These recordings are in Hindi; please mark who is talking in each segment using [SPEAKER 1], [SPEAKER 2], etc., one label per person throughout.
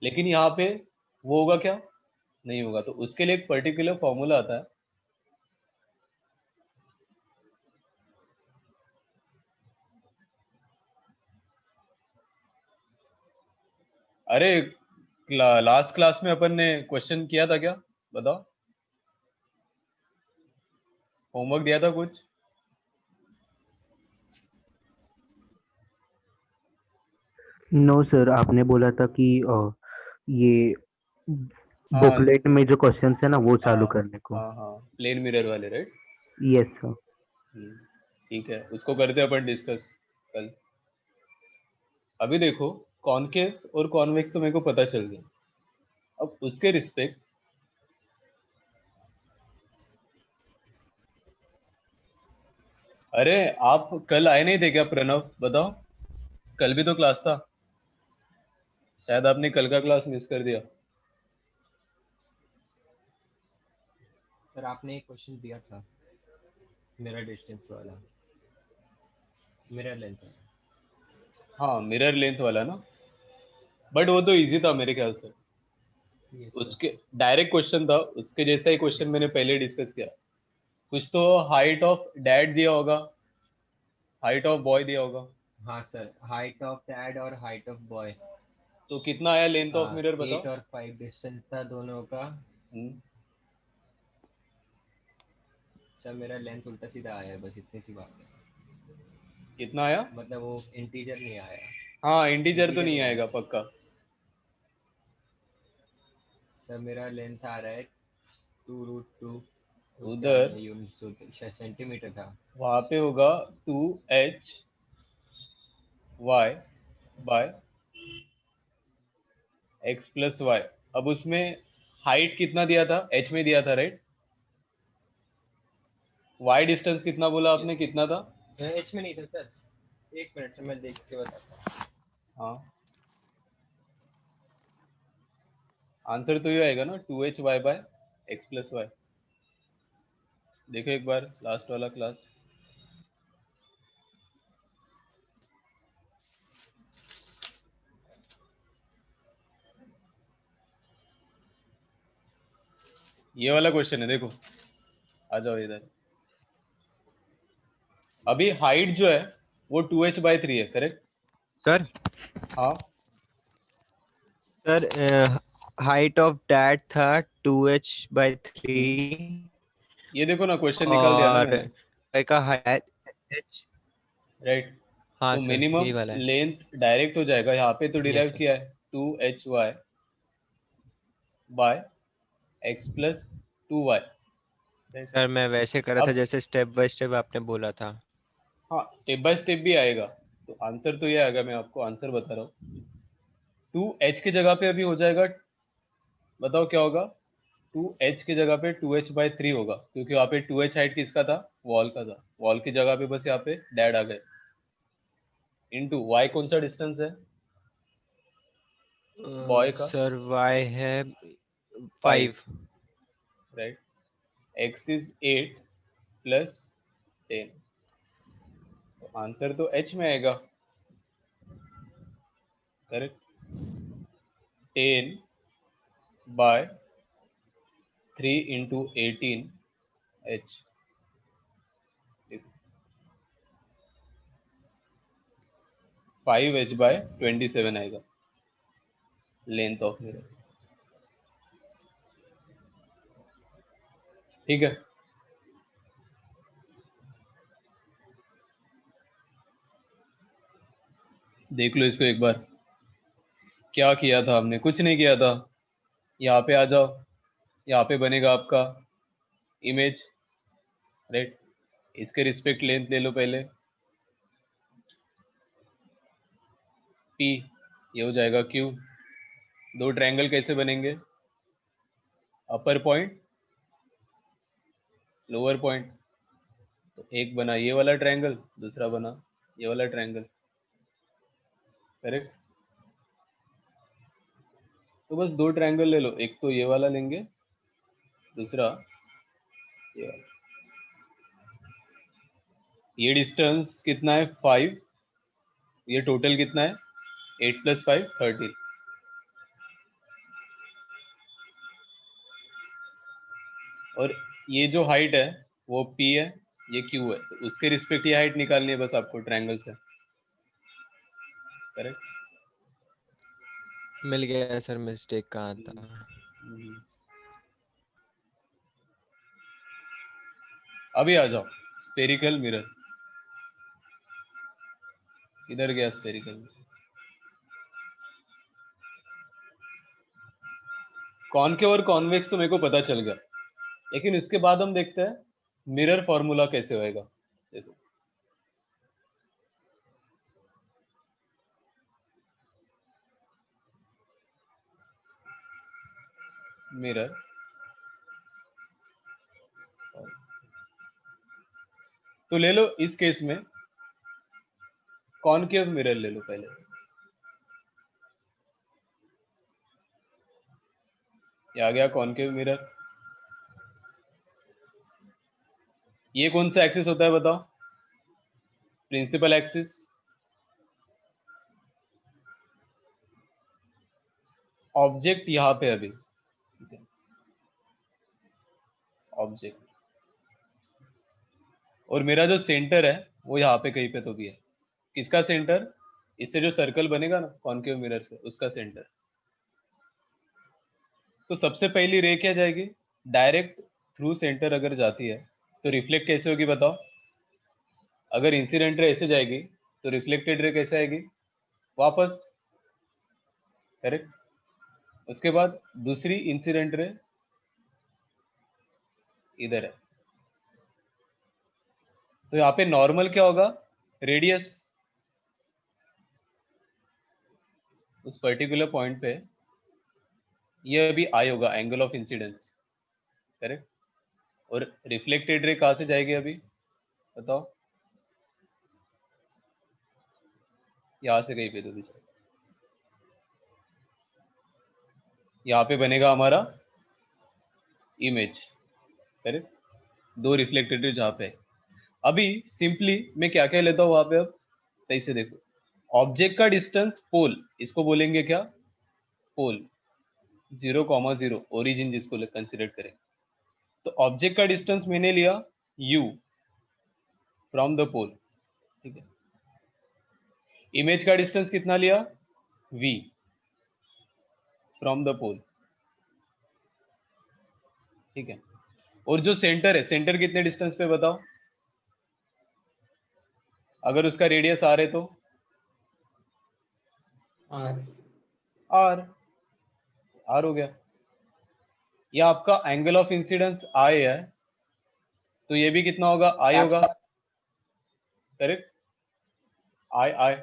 [SPEAKER 1] लेकिन यहाँ पे वो होगा क्या, नहीं होगा। तो उसके लिए एक पर्टिकुलर फॉर्मूला आता है। अरे लास्ट क्लास में अपन ने क्वेश्चन किया था क्या, बताओ, होमवर्क दिया था कुछ?
[SPEAKER 2] नो सर, आपने बोला था कि ये
[SPEAKER 1] हाँ
[SPEAKER 2] बुकलेट में जो क्वेश्चंस है ना वो
[SPEAKER 1] हाँ
[SPEAKER 2] चालू करने को।
[SPEAKER 1] हाँ हाँ, प्लेन मिरर वाले, राइट।
[SPEAKER 2] Yes sir.
[SPEAKER 1] ठीक है, उसको करते हैं अपन डिस्कस कल। अभी देखो, कॉनकेव और कॉन्वेक्स तो मेरे को पता चल गया। अब उसके रिस्पेक्ट, अरे आप कल आए नहीं थे क्या प्रणव, बताओ, कल भी तो क्लास था। शायद आपने कल का क्लास मिस कर दिया।
[SPEAKER 3] सर आपने एक क्वेश्चन दिया था मिरर डिस्टेंस वाला, मिरर लेंथ वाला।
[SPEAKER 1] हाँ, मिरर लेंथ वाला ना, बट वो तो इजी था मेरे ख्याल से।
[SPEAKER 3] Yes sir.
[SPEAKER 1] उसके डायरेक्ट क्वेश्चन था, उसके जैसा ही क्वेश्चन मैंने पहले डिस्कस किया। कुछ तो हाइट ऑफ डैड दिया होगा, हाइट ऑफ बॉय दिया होगा।
[SPEAKER 3] हाँ सर, हाइट ऑफ डैड और हाइट ऑफ बॉय।
[SPEAKER 1] तो कितना आया लेंथ ऑफ मिरर,
[SPEAKER 3] 8
[SPEAKER 1] बताओ।
[SPEAKER 3] और 5 डिस्टेंस था दोनों का।
[SPEAKER 1] हम्म,
[SPEAKER 3] सर मेरा लेंथ उल्टा सीधा आया है, बस इतनी सी बात है।
[SPEAKER 1] कितना आया?
[SPEAKER 3] मतलब वो इंटीजर नहीं आया।
[SPEAKER 1] हाँ, इंटीजर तो
[SPEAKER 3] इंटीजर
[SPEAKER 1] नहीं
[SPEAKER 3] नहीं आया
[SPEAKER 1] आएगा
[SPEAKER 3] सर।
[SPEAKER 1] पक्का।
[SPEAKER 3] सर मेरा लेंथ आ रहा है 2√2। उसके बाद
[SPEAKER 1] उधर
[SPEAKER 3] में यूनिट सेंटीमीटर था।
[SPEAKER 1] वहां पे होगा 2h y by x plus Y. अब उसमें हाइट कितना दिया था, h में दिया था, राइट। y डिस्टेंस कितना बोला आपने,
[SPEAKER 3] यस
[SPEAKER 1] कितना था?
[SPEAKER 3] सर, एच में नहीं था सर। एक मिनट से मैं देख के बताता हूँ।
[SPEAKER 1] हाँ, आंसर तो ये आएगा ना, 2h y by x plus Y. देखो एक बार लास्ट वाला क्लास। ये वाला क्वेश्चन है, देखो, आ जाओ इधर। अभी हाइट जो है वो 2h/3 है, करेक्ट।
[SPEAKER 3] सर
[SPEAKER 1] हाँ,
[SPEAKER 3] सर हाइट ऑफ डैड था 2h/3।
[SPEAKER 1] ये देखो ना, क्वेश्चन निकाल दिया ना
[SPEAKER 3] और
[SPEAKER 1] मैंने,
[SPEAKER 3] का हाइट एच।
[SPEAKER 1] राइट।
[SPEAKER 3] हाँ
[SPEAKER 1] तो
[SPEAKER 3] सर
[SPEAKER 1] मिनिमम
[SPEAKER 3] यही वाला है।
[SPEAKER 1] लेंथ डायरेक्ट हो जाएगा, यहाँ पे तो
[SPEAKER 3] यस
[SPEAKER 1] डिराइव
[SPEAKER 3] सर।
[SPEAKER 1] किया है 2h y by x plus 2y, right.
[SPEAKER 3] Sir मैं वैसे करा था
[SPEAKER 1] अब
[SPEAKER 3] जैसे स्टेप बाय स्टेप आपने बोला था।
[SPEAKER 1] हाँ, स्टेप बाय स्टेप भी आएगा। तो आंसर तो ये आएगा, मैं आपको आंसर बता रहा हूँ। 2h की जगह पे अभी हो जाएगा, बताओ क्या होगा। 2h की जगह पे 2h/3 होगा, क्योंकि वहाँ पे 2h हाइट किसका था, वॉल का था। वॉल की जगह पे बस यहाँ पे डैड आ गए। इनटू y कौन सा डिस्टेंस है बॉय का,
[SPEAKER 3] सर वाई है
[SPEAKER 1] 5,
[SPEAKER 3] 5।
[SPEAKER 1] राइट। x is 8 plus 10। तो आंसर तो h में आएगा, करेक्ट। 10/3 × 18 h, 5h/27 आएगा लेंथ ऑफ मिरर। ठीक है, देख लो इसको एक बार। क्या किया था हमने, कुछ नहीं किया था। यहाँ पे आ जाओ, यहाँ पे बनेगा आपका इमेज, राइट। इसके रिस्पेक्ट लेंथ ले लो पहले, p, ये हो जाएगा q। दो ट्रायंगल कैसे बनेंगे, अपर पॉइंट, लोअर पॉइंट। तो एक बना ये वाला ट्रायंगल, दूसरा बना ये वाला ट्रायंगल, करेक्ट। तो बस दो ट्रायंगल ले लो, एक तो ये वाला लेंगे, दूसरा ये वाला। ये डिस्टेंस कितना है, 5। ये टोटल कितना है, 8 + 5 13। और ये जो हाइट है वो P है, ये Q है, तो उसके रिस्पेक्ट ये हाइट निकालनी है बस आपको ट्रायंगल से। करेक्ट।
[SPEAKER 4] मिल गया सर, मिस्टेक कहाँ था?
[SPEAKER 1] अभी आ जाओ स्पेरिकल मिरर। इधर गया स्पेरिकल। कॉनकेव और कॉन्वेक्स तो मेरे को पता चल गया, लेकिन इसके बाद हम देखते हैं मिरर फॉर्मूला कैसे होएगा। देखो मिरर, तो ले लो इस केस में कॉनकेव मिरर ले लो पहले। ये आ गया कॉनकेव मिरर। ये कौन सा एक्सिस होता है बताओ? Principal axis. ऑब्जेक्ट यहाँ पे अभी, ऑब्जेक्ट, और मेरा जो सेंटर है वो यहाँ पे कहीं पे तो भी है। किसका सेंटर? इससे जो सर्कल बनेगा ना कॉनकेव मिरर से, उसका सेंटर। तो सबसे पहली रे क्या जाएगी? डायरेक्ट थ्रू सेंटर अगर जाती है तो रिफ्लेक्ट कैसे होगी बताओ? अगर इंसिडेंट रे ऐसे जाएगी तो रिफ्लेक्टेड रे कैसे आएगी? वापस। करेक्ट। उसके बाद दूसरी इंसिडेंट रे इधर है, तो यहाँ पे नॉर्मल क्या होगा? रेडियस। उस पर्टिकुलर पॉइंट पे ये अभी आई होगा, एंगल ऑफ इंसिडेंस। करेक्ट। और रिफ्लेक्टेड रे कहाँ से जाएगी अभी बताओ? यहाँ से कहीं पे तो भी जाएगी। यहाँ पे बनेगा हमारा इमेज। करेक्ट। दो रिफ्लेक्टेड रे जहाँ पे है। अभी सिंपली मैं क्या क्या लेता हूँ वहां पे, अब सही से देखो। ऑब्जेक्ट का डिस्टेंस पोल, इसको बोलेंगे क्या? पोल। 0,0 ओरिजिन जिसको कंसिडर करें, तो ऑब्जेक्ट का डिस्टेंस मैंने लिया u फ्रॉम द पोल। ठीक है। इमेज का डिस्टेंस कितना लिया? v फ्रॉम द पोल। ठीक है। और जो सेंटर है, सेंटर कितने डिस्टेंस पे बताओ? अगर उसका रेडियस r है तो r हो गया। ये आपका एंगल ऑफ इंसिडेंस i है, तो ये भी कितना होगा? i होगा। करेक्ट। i।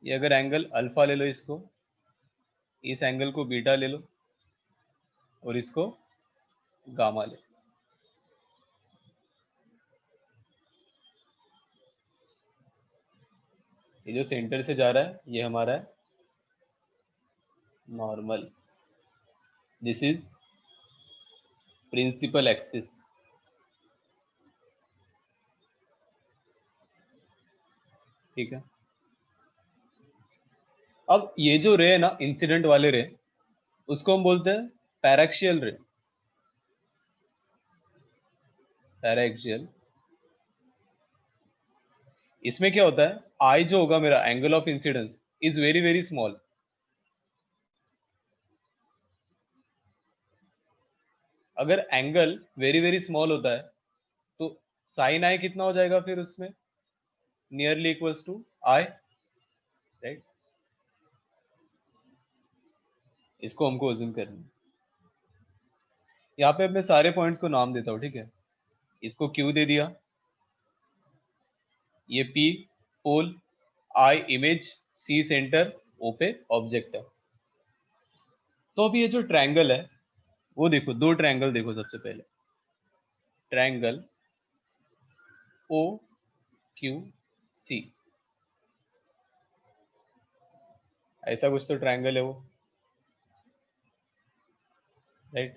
[SPEAKER 1] ये अगर एंगल अल्फा ले लो, इसको, इस एंगल को बीटा ले लो, और इसको गामा ले। ये जो सेंटर से जा रहा है ये हमारा है normal. This is principal axis. ठीक है। अब ये जो रे है ना, इंसिडेंट वाले रे, उसको हम बोलते हैं पैराक्सियल रे। पैराक्सियल। इसमें क्या होता है? आई जो होगा मेरा angle of incidence is very very small. अगर एंगल वेरी वेरी स्मॉल होता है तो साइन आई कितना हो जाएगा फिर उसमें? Nearly equals to I. Right. इसको हमको अज्यूम करना है। यहाँ पे मैं सारे पॉइंट्स को नाम देता हूँ। ठीक है। इसको Q दे दिया, ये P pole, I image, C centre, O पे ऑब्जेक्ट है। तो अभी ये जो ट्रायंगल है वो देखो, दो ट्रायंगल देखो। सबसे पहले ट्रायंगल OQC, ऐसा कुछ तो ट्रायंगल है वो। राइट।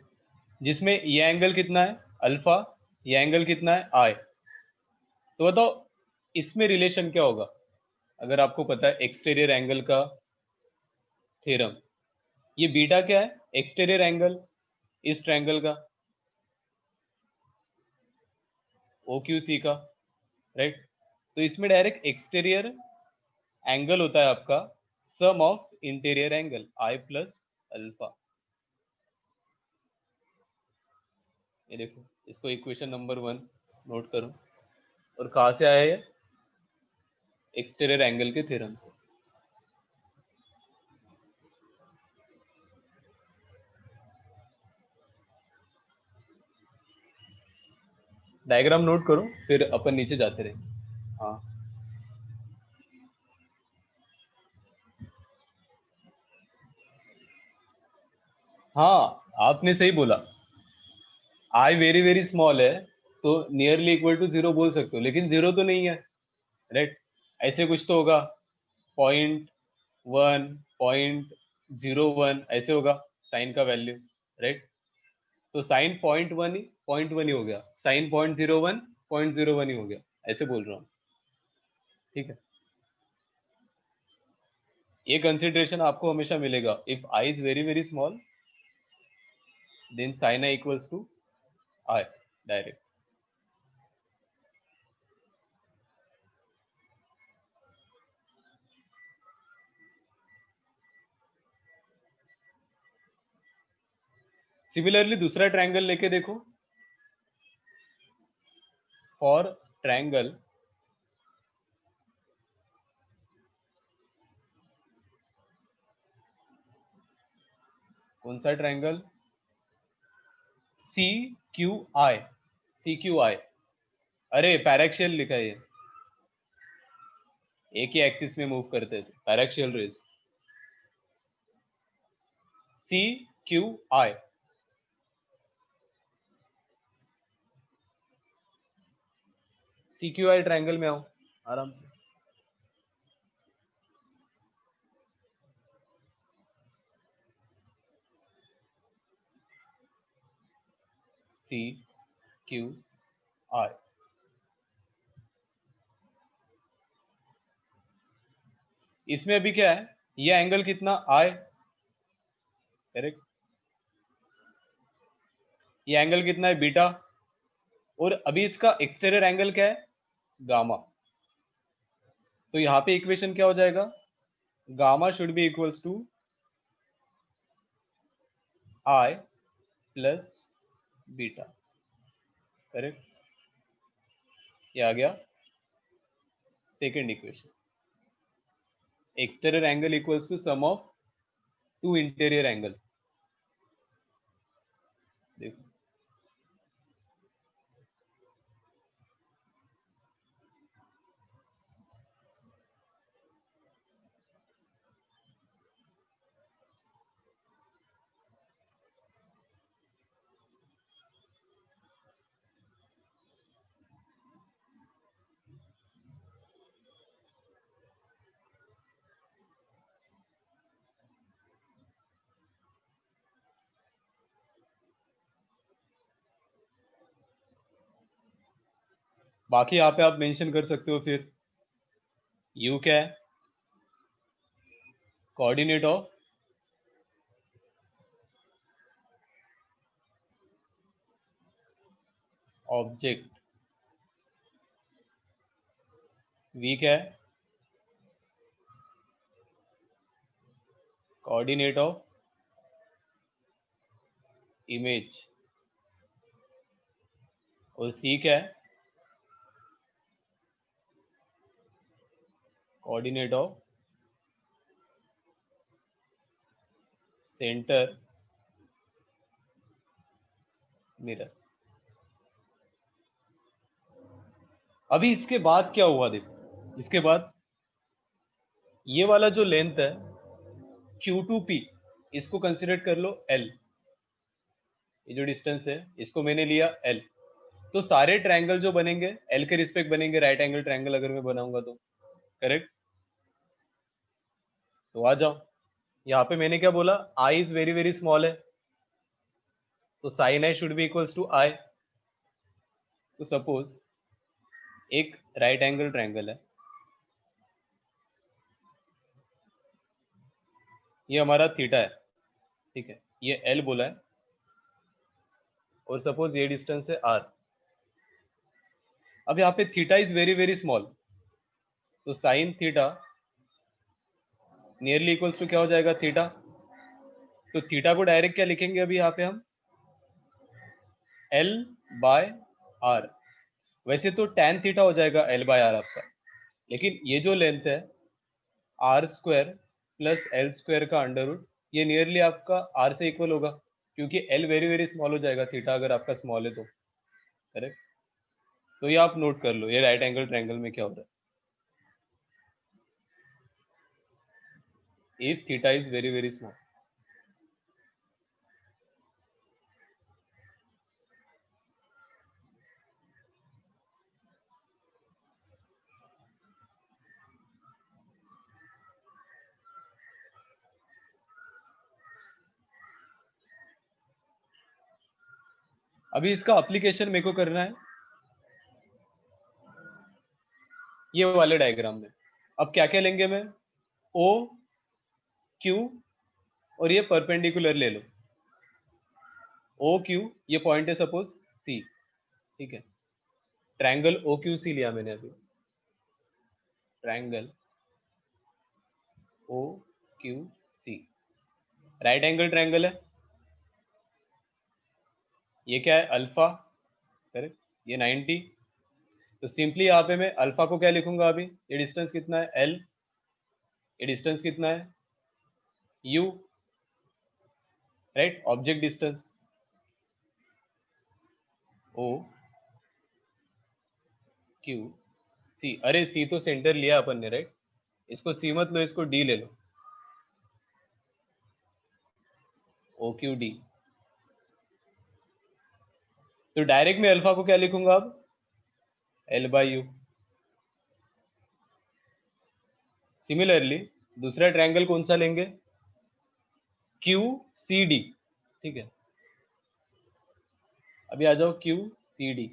[SPEAKER 1] जिसमें ये एंगल कितना है? अल्फा। ये एंगल कितना है? आई। तो बताओ इसमें रिलेशन क्या होगा? अगर आपको पता है एक्सटीरियर एंगल का थ्योरम, ये बीटा क्या है? Exterior angle. इस ट्रायंगल का, OQC का, राइट। तो इसमें डायरेक्ट एक्सटीरियर एंगल होता है आपका sum of interior angle I plus alpha. ये देखो, इसको इक्वेशन नंबर 1 नोट करो। और कहाँ से आया ये? एक्सटीरियर एंगल के थ्योरम से। डायग्राम नोट करो, फिर अपन नीचे जाते रहे। हाँ, हाँ, आपने सही बोला। आई वेरी वेरी स्मॉल है तो नियरली इक्वल टू 0 बोल सकते हो, लेकिन 0 तो नहीं है, राइट। ऐसे कुछ तो होगा, 0.1, 0.01 ऐसे होगा साइन का वैल्यू, राइट। तो साइन 0.1 ही हो गया, साइन 0.01 ही हो गया, ऐसे बोल रहा हूँ, ठीक है। ये कंसिडरेशन आपको हमेशा मिलेगा। If I is very very small then sine I equals to I direct. Similarly दूसरा ट्रायंगल लेके देखो। फॉर ट्रायंगल कौन सा ट्रायंगल? CQI, CQI। अरे पैरेक्शियल लिखा है ये, एक ही एक्सिस में मूव करते थे, पैरेक्शियल रेज। CQI, CQI ट्रायंगल में आओ आराम से। CQI, इसमें अभी क्या है, ये एंगल कितना I, करेक्ट। ये एंगल कितना है बीटा, और अभी इसका एक्सटीरियर एंगल क्या है गामा। तो यहाँ पे इक्वेशन क्या हो जाएगा, gamma should be equals to I plus beta, correct. ये आ गया second equation. Exterior angle equals to sum of two interior angle. देखो, बाकी यहाँ पे आप मेंशन कर सकते हो फिर। U क्या है, कोऑर्डिनेट ऑफ ऑब्जेक्ट। V क्या है, कोऑर्डिनेट ऑफ इमेज। और C क्या है, कोऑर्डिनेट ऑफ सेंटर मिरर। अभी इसके बाद क्या हुआ देखो, इसके बाद ये वाला जो लेंथ है Q2P, इसको कंसिडर कर लो L। ये जो डिस्टेंस है इसको मैंने लिया L। तो सारे ट्रायंगल जो बनेंगे L के रिस्पेक्ट बनेंगे, राइट एंगल ट्रायंगल अगर मैं बनाऊंगा तो, करेक्ट। तो आ जाओ, यहाँ पे मैंने क्या बोला, I is very very small है, तो sine I should be equals to I। तो सपोज एक राइट एंगल ट्रायंगल है, ये हमारा थीटा है, ठीक है, ये L बोला है, और सपोज ये डिस्टेंस है r। अब यहाँ पे theta is very very small, तो sine theta nearly equals to क्या हो जाएगा, थीटा। तो थीटा को डायरेक्ट क्या लिखेंगे अभी यहाँ पे हम, L/r। वैसे तो tan थीटा हो जाएगा L/r आपका, लेकिन ये जो लेंथ है r² प्लस L² का अंडर रूट, ये नियरली आपका r से इक्वल होगा, क्योंकि L वेरी वेरी स्मॉल हो जाएगा थीटा अगर आपका स्मॉल है तो, करेक्ट। तो ये आप नोट कर लो, ये राइट एंगल ट्रायंगल में क्या होता है, if theta is very very small. अभी इसका एप्लीकेशन मेरे को करना है ये वाले डायग्राम में। अब क्या क्या लेंगे मैं, ओ क्यू और ये परपेंडिकुलर ले लो, ओ क्यू ये पॉइंट है सपोज सी, ठीक है। ट्रायंगल ओ क्यू सी लिया मैंने अभी, triangle O Q C right angle triangle है। ये क्या है, अल्फा, करेक्ट, ये 90। तो सिंपली यहाँ पे मैं अल्फा को क्या लिखूंगा अभी, ये डिस्टेंस कितना है एल, ये डिस्टेंस कितना है U, right, object distance O Q C. अरे सी तो सेंटर लिया अपन ने, राइट, इसको सी मत लो, इसको डी ले लो, ओ क्यू डी। तो डायरेक्ट मैं अल्फा को क्या लिखूंगा अब, L/u। सिमिलरली दूसरा ट्रायंगल कौन सा लेंगे, क्यू सी डी, ठीक है। अभी आ जाओ Q C D.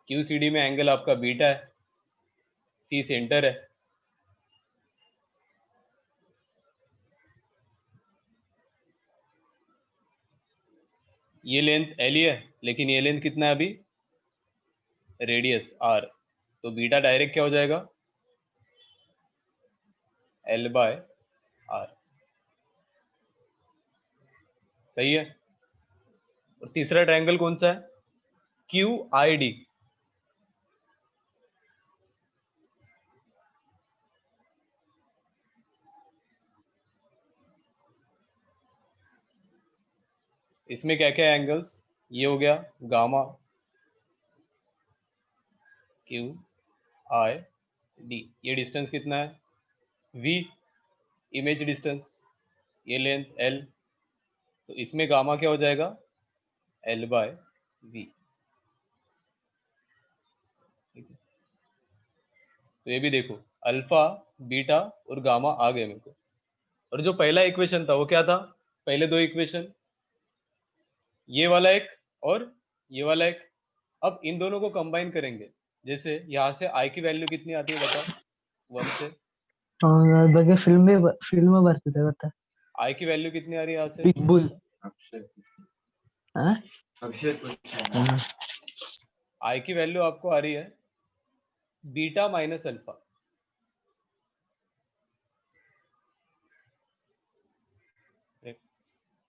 [SPEAKER 1] Q C D में एंगल आपका बीटा है, सी सेंटर है, ये लेंथ एल ही है, लेकिन ये लेंथ कितना है अभी, रेडियस आर। तो बीटा डायरेक्ट क्या हो जाएगा, L/r, सही है। और तीसरा ट्रायंगल कौन सा है, क्यू आई डी। इसमें क्या क्या एंगल्स, ये हो गया गामा, क्यू आई डी, ये डिस्टेंस कितना है v, इमेज डिस्टेंस, ये लेंथ l। तो इसमें गामा क्या हो जाएगा, L/v, ठीक है। तो ये भी देखो, अल्फा बीटा और गामा आ गए मेरे को। और जो पहला इक्वेशन था वो क्या था, पहले दो इक्वेशन, ये वाला एक और ये वाला एक। अब इन दोनों को कंबाइन करेंगे, जैसे यहाँ से i की वैल्यू कितनी आती है बताओ, 1 से।
[SPEAKER 5] ಬಗ್ಗೆ ಫಿಲ್ಮ್ ಬರ್ತಿದೆ ಗೊತ್ತಾ,
[SPEAKER 1] i की वैल्यू कितनी आ रही है यहाँ से,
[SPEAKER 5] ಬಿಗ್ ಬುಲ್।
[SPEAKER 1] i की वैल्यू आपको आ रही है बीटा माइनस अल्फा।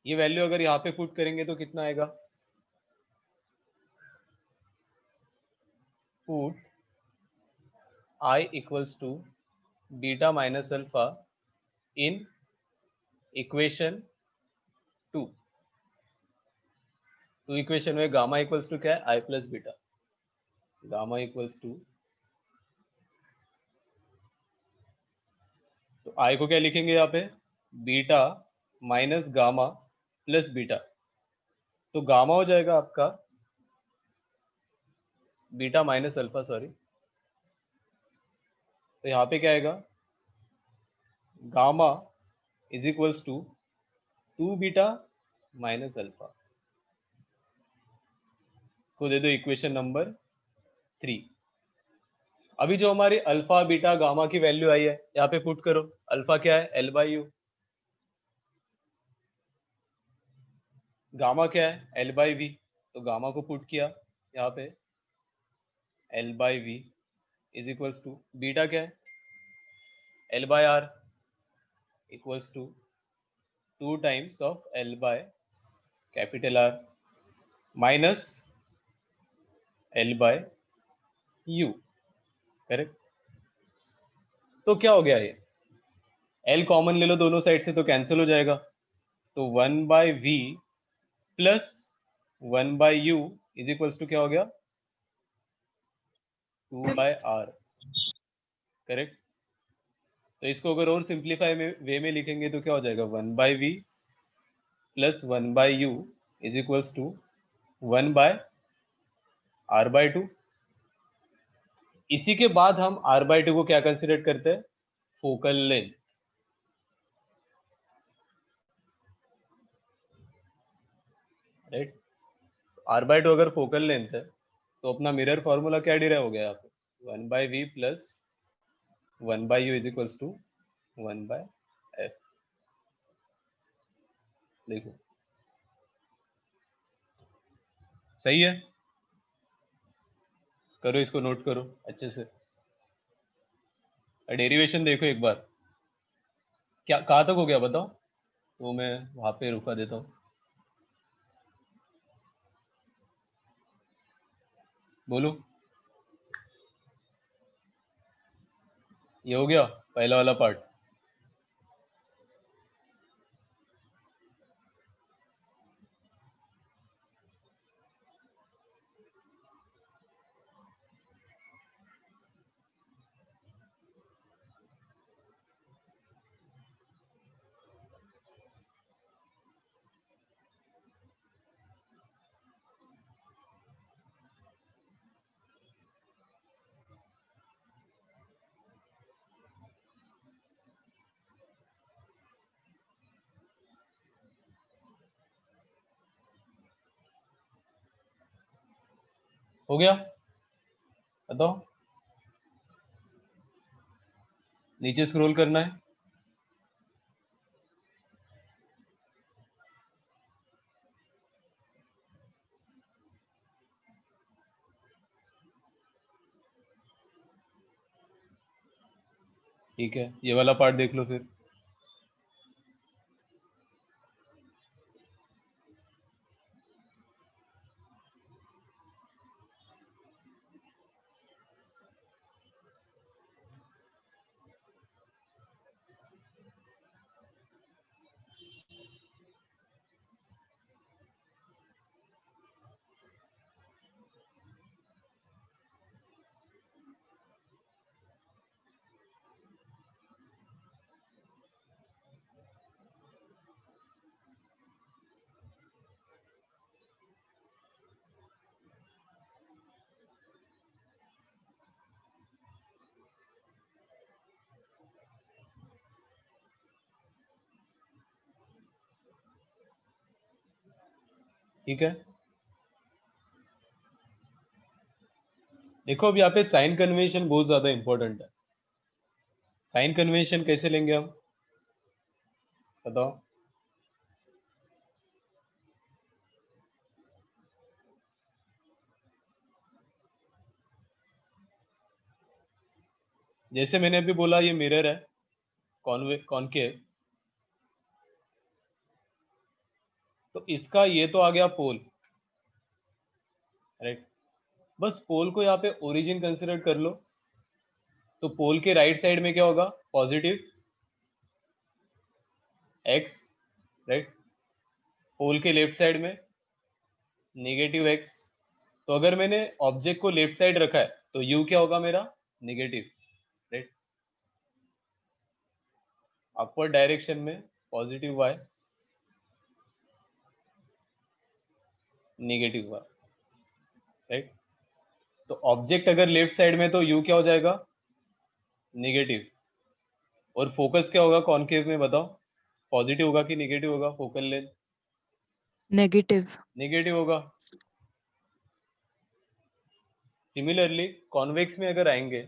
[SPEAKER 1] ये वैल्यू अगर यहाँ पे पुट करेंगे तो कितना आएगा, put i equals to beta minus alpha in equation 2। तो इक्वेशन में गामा इक्वल्स टू क्या है, i plus beta, gamma equals to, तो i को क्या लिखेंगे यहाँ पे, beta minus gamma plus beta. तो गामा हो जाएगा आपका बीटा माइनस अल्फा, सॉरी। तो यहाँ पे क्या आएगा, gamma is equals to 2 beta minus alpha, को दे दो इक्वेशन नंबर 3। अभी जो हमारी अल्फा बीटा गामा की वैल्यू आई है यहाँ पे पुट करो। अल्फा क्या है, L/u, गामा क्या है, एल बाई वी, तो गामा को पुट किया यहाँ पे, L by V is equals to, beta क्या है, L by R equals to 2 times of L by capital R minus L by U, correct. तो क्या हो गया ये, एल कॉमन ले लो दोनों साइड से तो कैंसिल हो जाएगा, तो 1 by V plus 1 by U is equals to क्या हो गया, 2 बाय आर, करेक्ट। तो इसको अगर और सिंप्लीफाई वे में लिखेंगे तो क्या हो जाएगा, 1 by V plus 1 by U is equals to 1 by R by 2। इसी के बाद हम आर बाय 2 को क्या कंसिडर करते हैं, focal length, right. R by 2 अगर फोकल लेंथ है तो अपना मिरर फॉर्मूला क्या डिराइव हो गया यहाँ पे, 1 by V plus 1 by U is equals to 1 by F. देखो सही है, करो इसको, नोट करो अच्छे से, डेरिवेशन देखो एक बार, क्या कहाँ तक हो गया बताओ, तो मैं वहां पे रुका देता हूँ। बोलो, ये हो गया पहला वाला पार्ट। हो गया, बताओ, नीचे स्क्रॉल करना है। ठीक है, ये वाला पार्ट देख लो फिर। ठीक है, देखो अब यहाँ पे साइन कन्वेंशन बहुत ज्यादा इंपॉर्टेंट है। साइन कन्वेंशन कैसे लेंगे हम, बताओ। जैसे मैंने अभी बोला ये मिरर है, कॉनकेव, तो इसका ये तो आ गया पोल, राइट। बस पोल को यहाँ पे ओरिजिन कंसिडर कर लो, तो पोल के राइट साइड में क्या होगा, पॉजिटिव एक्स, राइट। पोल के लेफ्ट साइड में नेगेटिव एक्स। तो अगर मैंने ऑब्जेक्ट को लेफ्ट साइड रखा है तो यू क्या होगा मेरा, नेगेटिव, राइट। अपवर्ड डायरेक्शन में positive Y, negative Y, right. तो ऑब्जेक्ट अगर लेफ्ट साइड में तो यू क्या हो जाएगा, नेगेटिव, और फोकस क्या होगा कॉनकेव में, बताओ। पॉजिटिव होगा कि नेगेटिव होगा, फोकल लेंथ
[SPEAKER 6] नेगेटिव।
[SPEAKER 1] नेगेटिव होगा। सिमिलरली कॉन्वेक्स में अगर आएंगे,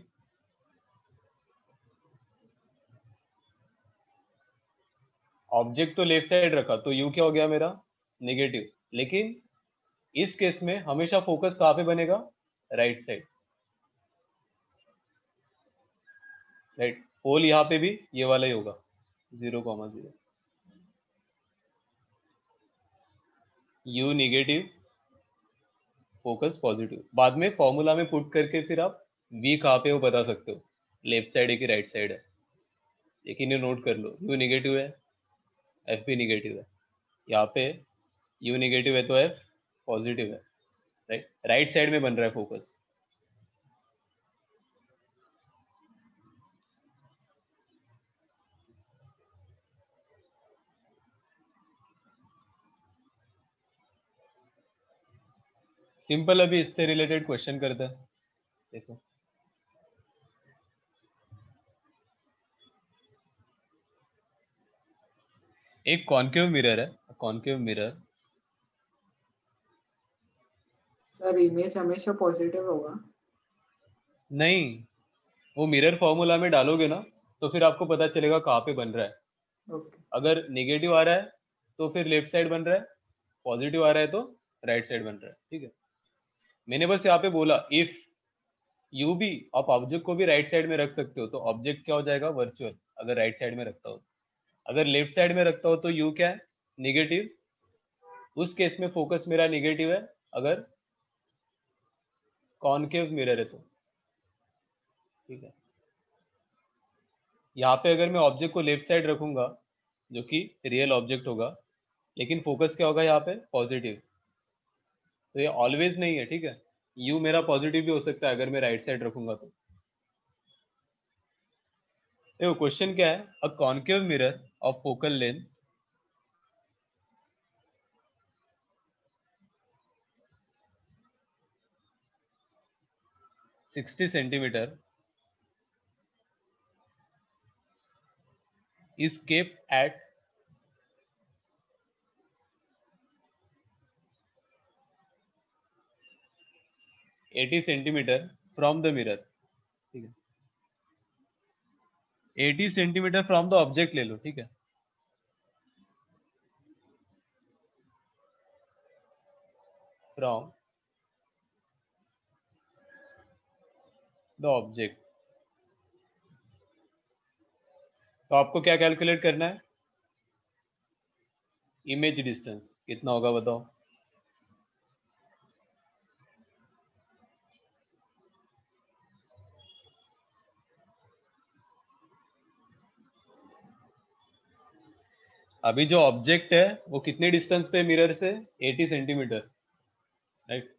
[SPEAKER 1] ऑब्जेक्ट तो लेफ्ट साइड रखा तो यू क्या हो गया मेरा, नेगेटिव, लेकिन इस केस में हमेशा फोकस कहाँ पे बनेगा? Right side, right. पोल यहाँ पे भी ये वाला ही होगा 0,0, यू नेगेटिव, फोकस पॉजिटिव। बाद में फॉर्मूला में पुट करके फिर आप वी कहाँ पे वो बता सकते हो, लेफ्ट साइड है कि राइट साइड है। लेकिन ये नोट कर लो, यू नेगेटिव है, एफ भी नेगेटिव है। यहाँ पे यू नेगेटिव है तो एफ पॉजिटिव है, राइट। राइट साइड में बन रहा है फोकस। सिंपल, अभी इससे रिलेटेड क्वेश्चन करते हैं, देखो। एक कॉन्केव मिरर है, कॉन्केव मिरर।
[SPEAKER 7] सर इमेज हमेशा पॉजिटिव होगा?
[SPEAKER 1] नहीं, वो मिरर फॉर्मूला में डालोगे ना तो फिर आपको पता चलेगा कहाँ पे बन रहा है।
[SPEAKER 7] ओके।
[SPEAKER 1] अगर नेगेटिव आ रहा है तो फिर लेफ्ट साइड बन रहा है, पॉजिटिव आ रहा है तो राइट साइड बन रहा है, ठीक है। मैंने बस यहाँ पे बोला इफ यू भी, आप ऑब्जेक्ट को भी राइट साइड में रख सकते हो तो ऑब्जेक्ट क्या हो जाएगा? वर्चुअल, अगर राइट साइड में रखता हो। अगर लेफ्ट साइड में रखता हो तो यू क्या है? नेगेटिव। उस केस में फोकस मेरा नेगेटिव है, अगर कॉनकेव मिरर है तो, ठीक है। यहाँ पे अगर मैं ऑब्जेक्ट को लेफ्ट साइड रखूंगा जो कि रियल ऑब्जेक्ट होगा, लेकिन फोकस क्या होगा यहाँ पे? पॉजिटिव। तो ये ऑलवेज नहीं है, ठीक है। यू मेरा पॉजिटिव भी हो सकता है अगर मैं राइट साइड रखूंगा तो। देखो क्वेश्चन क्या है, a concave mirror of focal length 60 centimetre is kept at 80 centimetre from the mirror, ठीक है। 80 सेंटीमीटर फ्रॉम द ऑब्जेक्ट ले लो, ठीक है। फ्रॉम द ऑब्जेक्ट, तो आपको क्या कैलकुलेट करना है? इमेज डिस्टेंस कितना होगा बताओ? अभी जो ऑब्जेक्ट है वो कितने डिस्टेंस पे मिरर से? 80 सेंटीमीटर, राइट।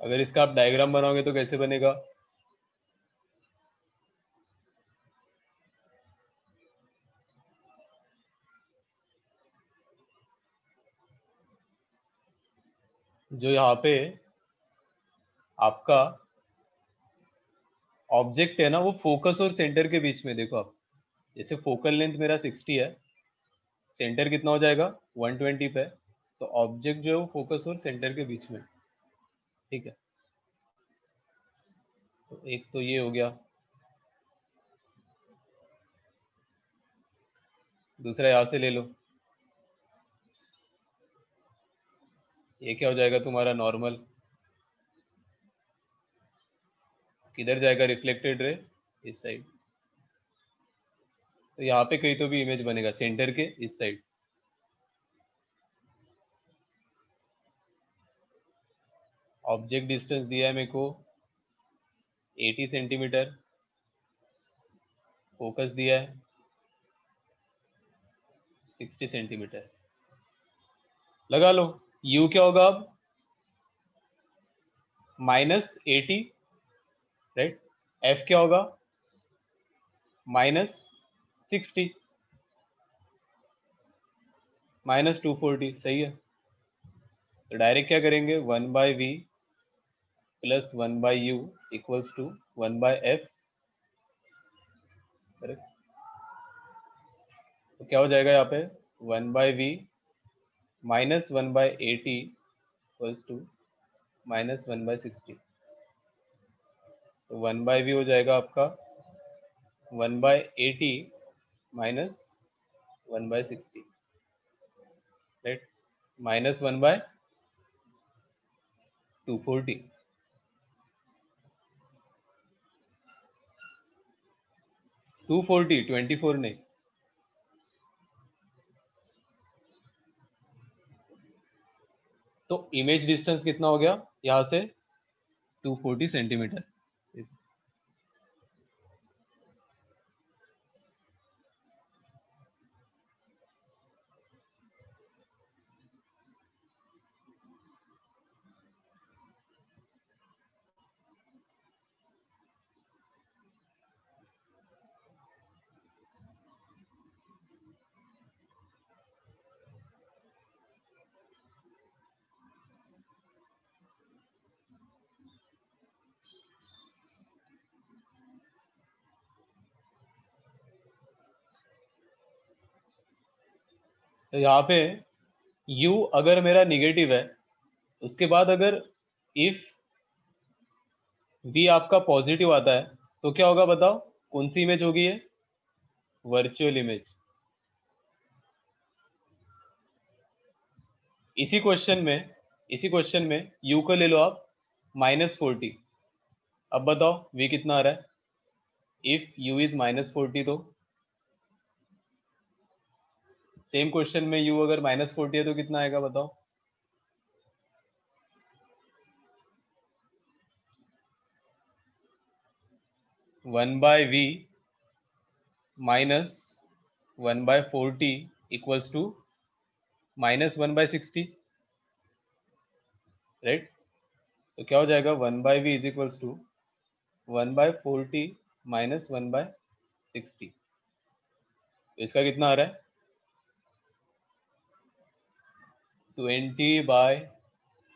[SPEAKER 1] अगर इसका आप डायग्राम बनाओगे तो कैसे बनेगा? जो यहाँ पे आपका ऑब्जेक्ट है ना, वो फोकस और सेंटर के बीच में, देखो आप, जैसे फोकल लेंथ मेरा 60 है, सेंटर कितना हो जाएगा? 120 पे। तो ऑब्जेक्ट जो है वो फोकस और सेंटर के बीच में, ठीक है। तो एक तो ये हो गया, दूसरा यहाँ से ले लो, ये क्या हो जाएगा तुम्हारा? नॉर्मल। किधर जाएगा रिफ्लेक्टेड रे? इस साइड। तो यहाँ पे कहीं तो भी इमेज बनेगा सेंटर के इस साइड। ऑब्जेक्ट डिस्टेंस दिया है मेरे को 80 सेंटीमीटर, फोकस दिया है 60 सेंटीमीटर। लगा लो, यू क्या होगा अब? -80, राइट। एफ क्या होगा? -60, -240, सही है। तो डायरेक्ट क्या करेंगे? 1/v plus 1/u equals to 1/f, correct. तो क्या हो जाएगा यहाँ पे 1/v minus 1/80 equals to minus 1/60। तो 1/v हो जाएगा आपका 1/80 माइनस 1/60, राइट, माइनस 1/240। टू 24 नहीं, तो इमेज डिस्टेंस कितना हो गया यहाँ से 240 सेंटीमीटर। तो यहाँ पे u अगर मेरा निगेटिव है, उसके बाद अगर इफ v आपका पॉजिटिव आता है तो क्या होगा बताओ, कौन सी इमेज होगी ये, वर्चुअल इमेज। इसी क्वेश्चन में u को ले लो आप -40। अब बताओ v कितना आ रहा है, इफ u इज -40 तो सेम क्वेश्चन में u अगर -40 है तो कितना आएगा बताओ। One by V minus 1/40 equals to -1/60, right. तो क्या हो जाएगा 1/v is equals to 1/40 minus 1/60। तो इसका कितना आ रहा है 20 बाय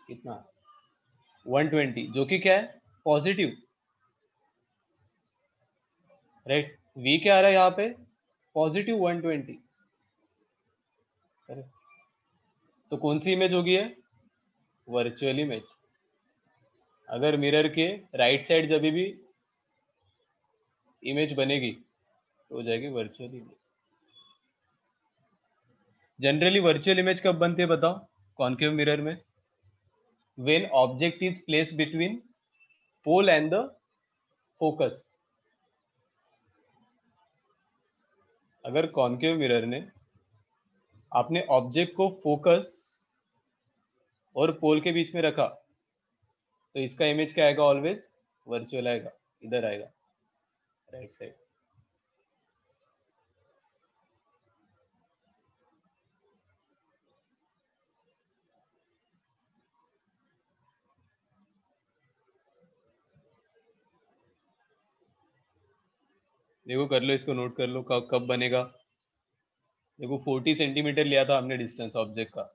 [SPEAKER 1] कितना 120, जो कि क्या है पॉजिटिव, राइट। v क्या आ रहा है यहाँ पे पॉजिटिव 120, करेक्ट। तो कौन सी इमेज होगी है वर्चुअल इमेज। अगर मिरर के राइट साइड जब भी इमेज बनेगी तो हो जाएगी virtual image. Generally virtual image कब बनती है बताओ कॉन्केव मिरर में, when object is placed between pole and the focus. अगर कॉन्केव मिरर ने आपने ऑब्जेक्ट को फोकस और पोल के बीच में रखा तो इसका इमेज क्या आएगा, ऑलवेज वर्चुअल आएगा, इधर आएगा राइट साइड। देखो कर लो, इसको नोट कर लो कब कब बनेगा। देखो 40 सेंटीमीटर लिया था हमने डिस्टेंस ऑब्जेक्ट का,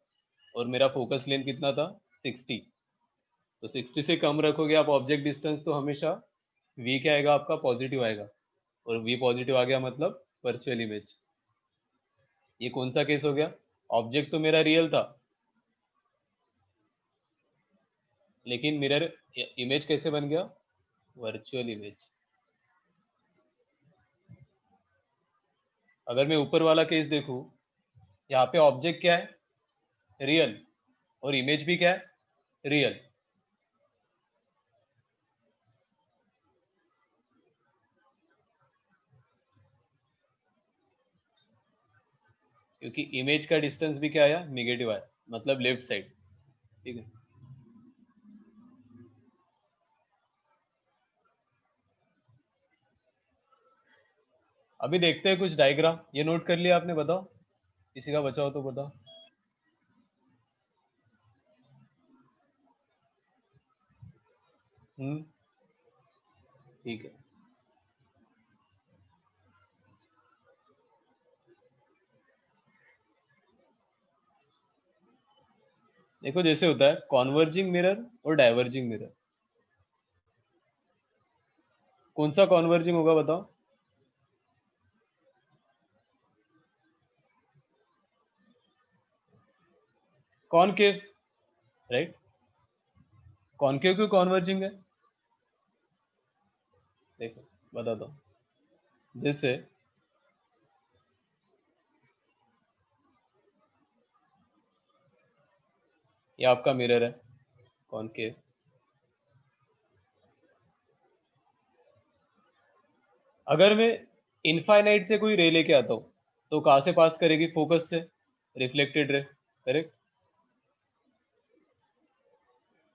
[SPEAKER 1] और मेरा फोकस लेंथ कितना था 60। तो 60 से कम रखोगे आप ऑब्जेक्ट डिस्टेंस तो हमेशा v क्या आएगा आपका पॉजिटिव आएगा, और v पॉजिटिव आ गया मतलब वर्चुअल इमेज। ये कौन सा केस हो गया, ऑब्जेक्ट तो मेरा रियल था लेकिन मिरर इमेज कैसे बन गया वर्चुअल इमेज। अगर मैं ऊपर वाला केस देखूं, यहाँ पे ऑब्जेक्ट क्या है रियल और इमेज भी क्या है रियल। क्योंकि इमेज का डिस्टेंस भी क्या आया निगेटिव आया, मतलब लेफ्ट साइड, ठीक है। अभी देखते हैं कुछ डायग्राम, ये नोट कर लिया आपने, बताओ किसी का बचा हो तो बताओ। ठीक है। देखो जैसे होता है कॉन्वर्जिंग मिरर और डाइवर्जिंग मिरर। कौन सा कॉन्वर्जिंग होगा बताओ? Concave, right? कॉनकेव क्यों कॉन्वर्जिंग है? देखो बताता हूं। जैसे ये आपका मिरर है कॉनकेव, अगर मैं इनफाइनाइट से कोई रे लेके आता हूं तो कहां से पास करेगी? फोकस से, रिफ्लेक्टेड रे, करेक्ट?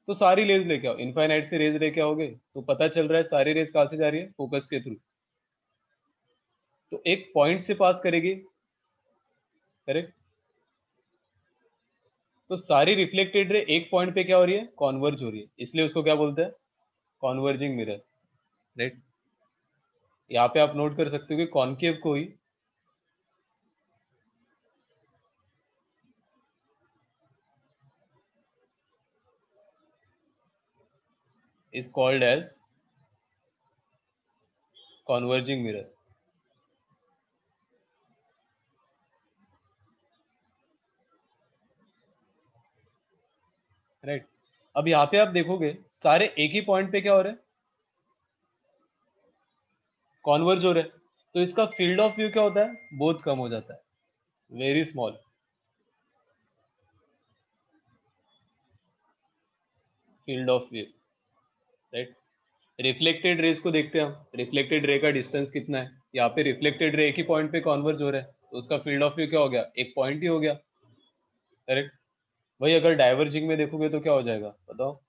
[SPEAKER 1] तो सारी रेज लेके आओ, इनफाइनाइट से रेज लेके आओगे तो पता चल रहा है सारी रेज कहां से जा रही है? फोकस के थ्रू। तो एक पॉइंट से पास करेगी, करेक्ट? तो सारी रिफ्लेक्टेड रे एक पॉइंट पे क्या हो रही है? कॉन्वर्ज हो रही है, इसलिए उसको क्या बोलते हैं? Converging mirror, right? यहाँ पे आप नोट कर सकते हो कि कॉनकेव को ही is called as converging mirror, right? अब यहाँ पे आप देखोगे सारे एक ही पॉइंट पे क्या हो रहे हैं? कॉन्वर्ज हो रहे हैं। तो इसका फील्ड ऑफ व्यू क्या होता है? बहुत कम हो जाता है, very small. Field of view, right? Reflected raise को देखते हैं हम, रिफ्लेक्टेड रे का डिस्टेंस कितना है? यहाँ पे रिफ्लेक्टेड रे एक ही पॉइंट पे कॉन्वर्ज हो रहा है, तो उसका फील्ड ऑफ व्यू क्या हो गया? एक पॉइंट ही हो गया, करेक्ट? वही अगर डाइवर्जिंग में देखोगे तो क्या हो जाएगा बताओ?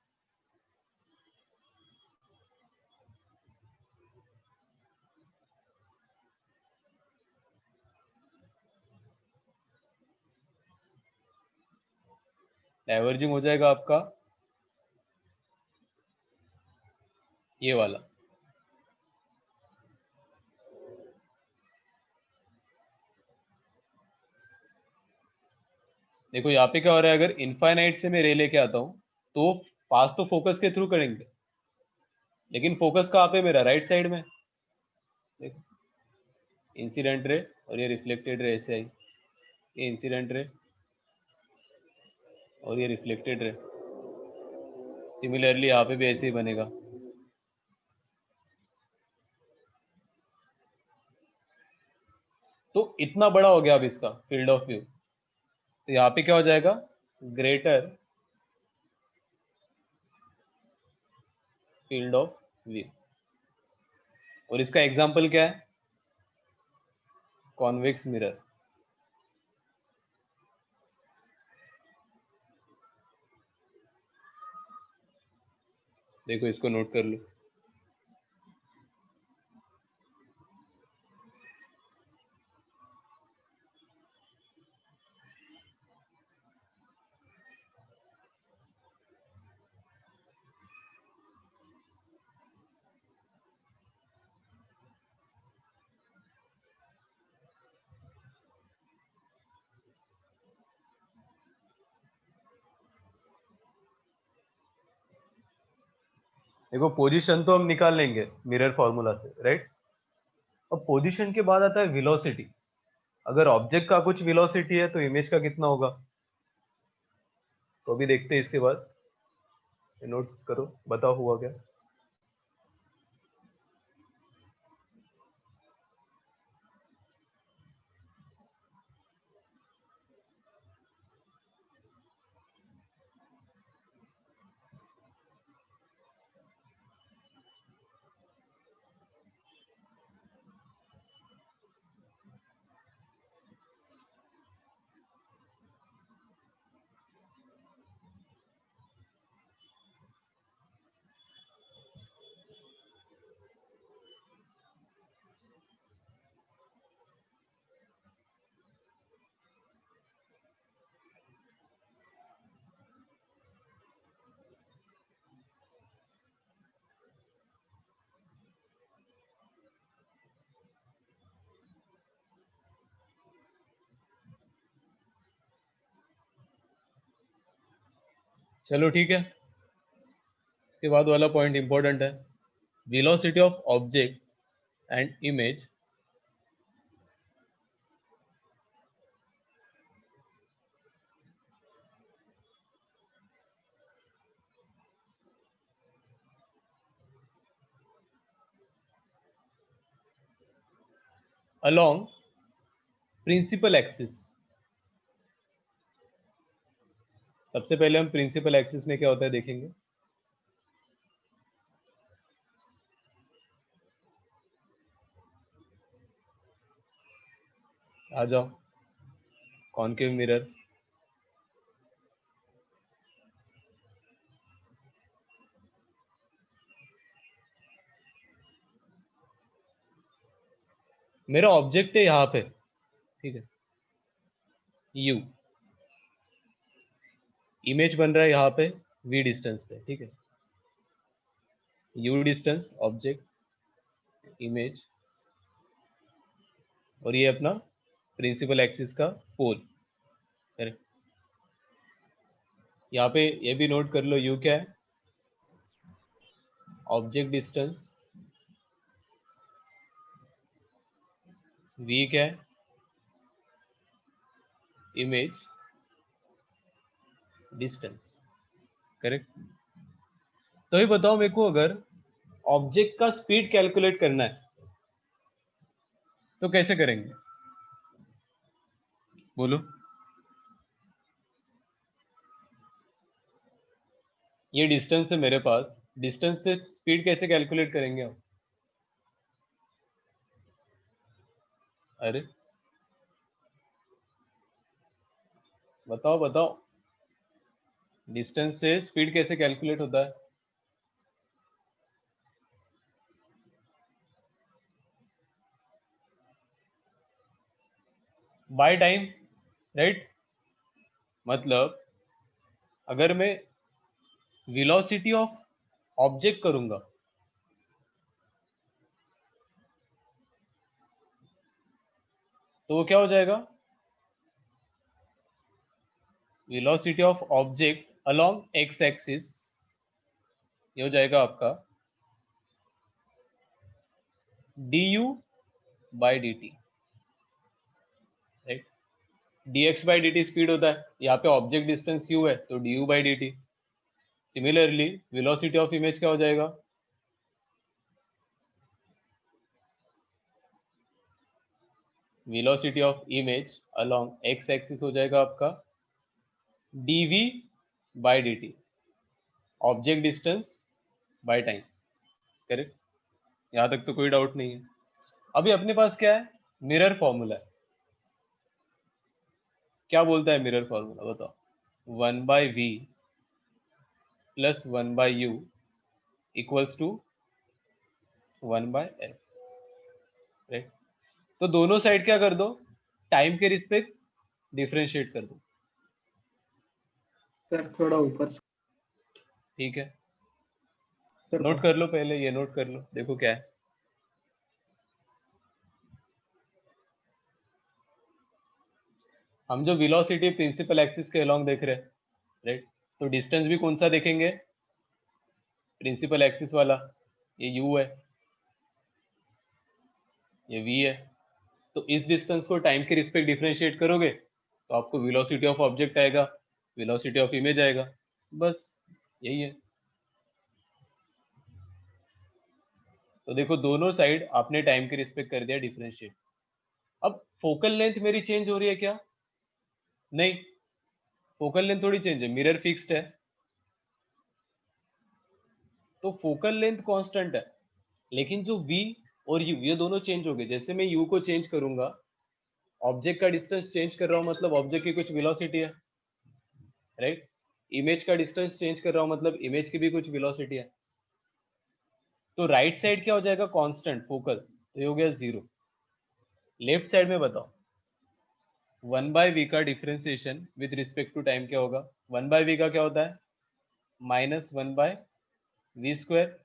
[SPEAKER 1] डाइवर्जिंग हो जाएगा आपका ये वाला, देखो यहाँ पे क्या हो रहा है, अगर इनफाइनाइट से मैं रे लेके आता हूँ तो पास तो फोकस के थ्रू करेंगे, लेकिन फोकस कहाँ पे मेरा? राइट साइड में। देखो इंसिडेंट रे और ये रिफ्लेक्टेड रे ऐसे आई, ये इंसिडेंट रे और ये रिफ्लेक्टेड रे, सिमिलरली यहाँ पे भी ऐसे ही बनेगा। तो इतना बड़ा हो गया अब इसका फील्ड ऑफ व्यू, तो यहाँ पे क्या हो जाएगा? Greater field of view. और इसका एग्जांपल क्या है? Convex mirror. देखो इसको नोट कर लो। देखो पोजीशन तो हम निकाल लेंगे मिरर फॉर्मूला से, राइट? अब पोजीशन के बाद आता है वेलोसिटी। अगर ऑब्जेक्ट का कुछ वेलोसिटी है तो इमेज का कितना होगा? तो अभी देखते हैं इसके बाद, नोट करो, बताओ हुआ क्या? चलो ठीक है, इसके बाद वाला पॉइंट इंपॉर्टेंट है। velocity of object and image along principal axis। सबसे पहले हम प्रिंसिपल एक्सिस में क्या होता है देखेंगे। आ जाओ, कॉनकेव मिरर, मेरा ऑब्जेक्ट है यहाँ पे, ठीक है, यू, इमेज बन रहा है यहाँ पे v डिस्टेंस पे, ठीक है, u डिस्टेंस, ऑब्जेक्ट, इमेज, और ये अपना प्रिंसिपल एक्सिस का पोल। करेक्ट। यहाँ पे ये भी नोट कर लो, u क्या है, ऑब्जेक्ट डिस्टेंस, v क्या है, इमेज डिस्टेंस। करेक्ट। तो ये बताओ मेरे को, अगर ऑब्जेक्ट का स्पीड कैलकुलेट करना है तो कैसे करेंगे, बोलो। ये डिस्टेंस है मेरे पास, डिस्टेंस से स्पीड कैसे कैलकुलेट करेंगे आप? अरे बताओ बताओ, डिस्टेंस से स्पीड कैसे कैलकुलेट होता है? By time, right. मतलब अगर मैं वेलोसिटी ऑफ ऑब्जेक्ट करूंगा तो वो क्या हो जाएगा, velocity of object along X axis, ये हो जाएगा आपका du by D T, right. dx by D T speed होता है, यहाँ पे ऑब्जेक्ट डिस्टेंस u है तो du by D T. Similarly velocity of image क्या हो जाएगा, velocity of image along X axis हो जाएगा आपका dv by D T, object distance by time. Correct. यहां तक तो कोई डाउट नहीं है। अभी अपने पास क्या है, मिरर फॉर्मूला है। क्या बोलता है मिरर फॉर्मूला, बताओ। 1/v plus 1/u equals to 1/f, right. तो दोनों साइड क्या कर दो, टाइम के रिस्पेक्ट डिफरेंशिएट कर दो,
[SPEAKER 7] सर थोड़ा ऊपर से।
[SPEAKER 1] ठीक है।
[SPEAKER 7] सर
[SPEAKER 1] नोट कर लो, पहले ये नोट कर लो, देखो क्या है। हम जो वेलोसिटी प्रिंसिपल एक्सिस के अलोंग देख रहे हैं, राइट, तो डिस्टेंस भी कौन सा देखेंगे, प्रिंसिपल एक्सिस वाला। ये u है, ये v है। तो इस डिस्टेंस को टाइम के रिस्पेक्ट डिफरेंशिएट करोगे तो आपको वेलोसिटी ऑफ ऑब्जेक्ट आएगा, वेलोसिटी ऑफ इमेज आएगा, बस यही है। तो देखो दोनों साइड आपने टाइम के रिस्पेक्ट कर दिया डिफरेंशिएट। अब फोकल लेंथ मेरी चेंज हो रही है क्या, नहीं, फोकल लेंथ थोड़ी चेंज है, मिरर फिक्स्ड है तो फोकल लेंथ कांस्टेंट है, लेकिन जो v और u ये दोनों चेंज हो गए। जैसे मैं u को चेंज करूंगा, ऑब्जेक्ट का डिस्टेंस चेंज कर रहा हूं मतलब ऑब्जेक्ट की कुछ वेलोसिटी है, राइट। इमेज का डिस्टेंस चेंज कर रहा हूं मतलब इमेज की भी कुछ वेलोसिटी है। तो राइट साइड क्या हो जाएगा, कांस्टेंट फोकल, तो ये हो गया 0। लेफ्ट साइड में बताओ, 1/v का differentiation with respect to time क्या होगा, 1/v का क्या होता है, minus 1/v square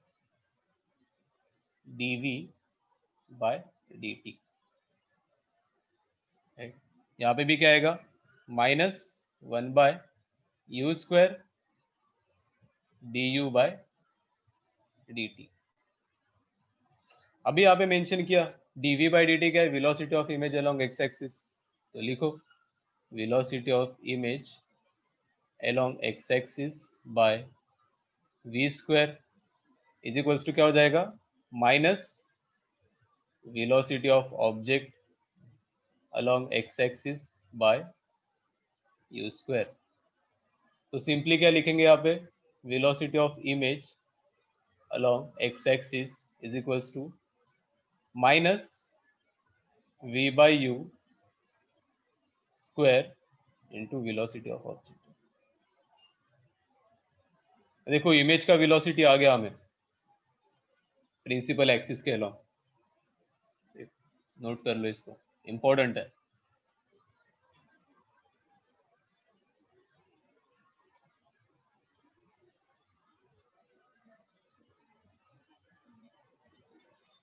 [SPEAKER 1] dv by dt। यहाँ पे भी क्या आएगा, minus 1/u square du by dt। अभी यहाँ पे मेंशन किया dv by dt क्या है, velocity of image along X axis, तो लिखो velocity of image along X axis by v square is equals to क्या हो जाएगा, minus velocity of object along X axis by u square. तो सिंपली क्या लिखेंगे यहाँ पे, velocity of image along X axis is equals to minus v by u square into velocity of object. देखो इमेज का वेलोसिटी आ गया हमें प्रिंसिपल एक्सिस के अलोंग, नोट कर लो इसको, इंपॉर्टेंट है।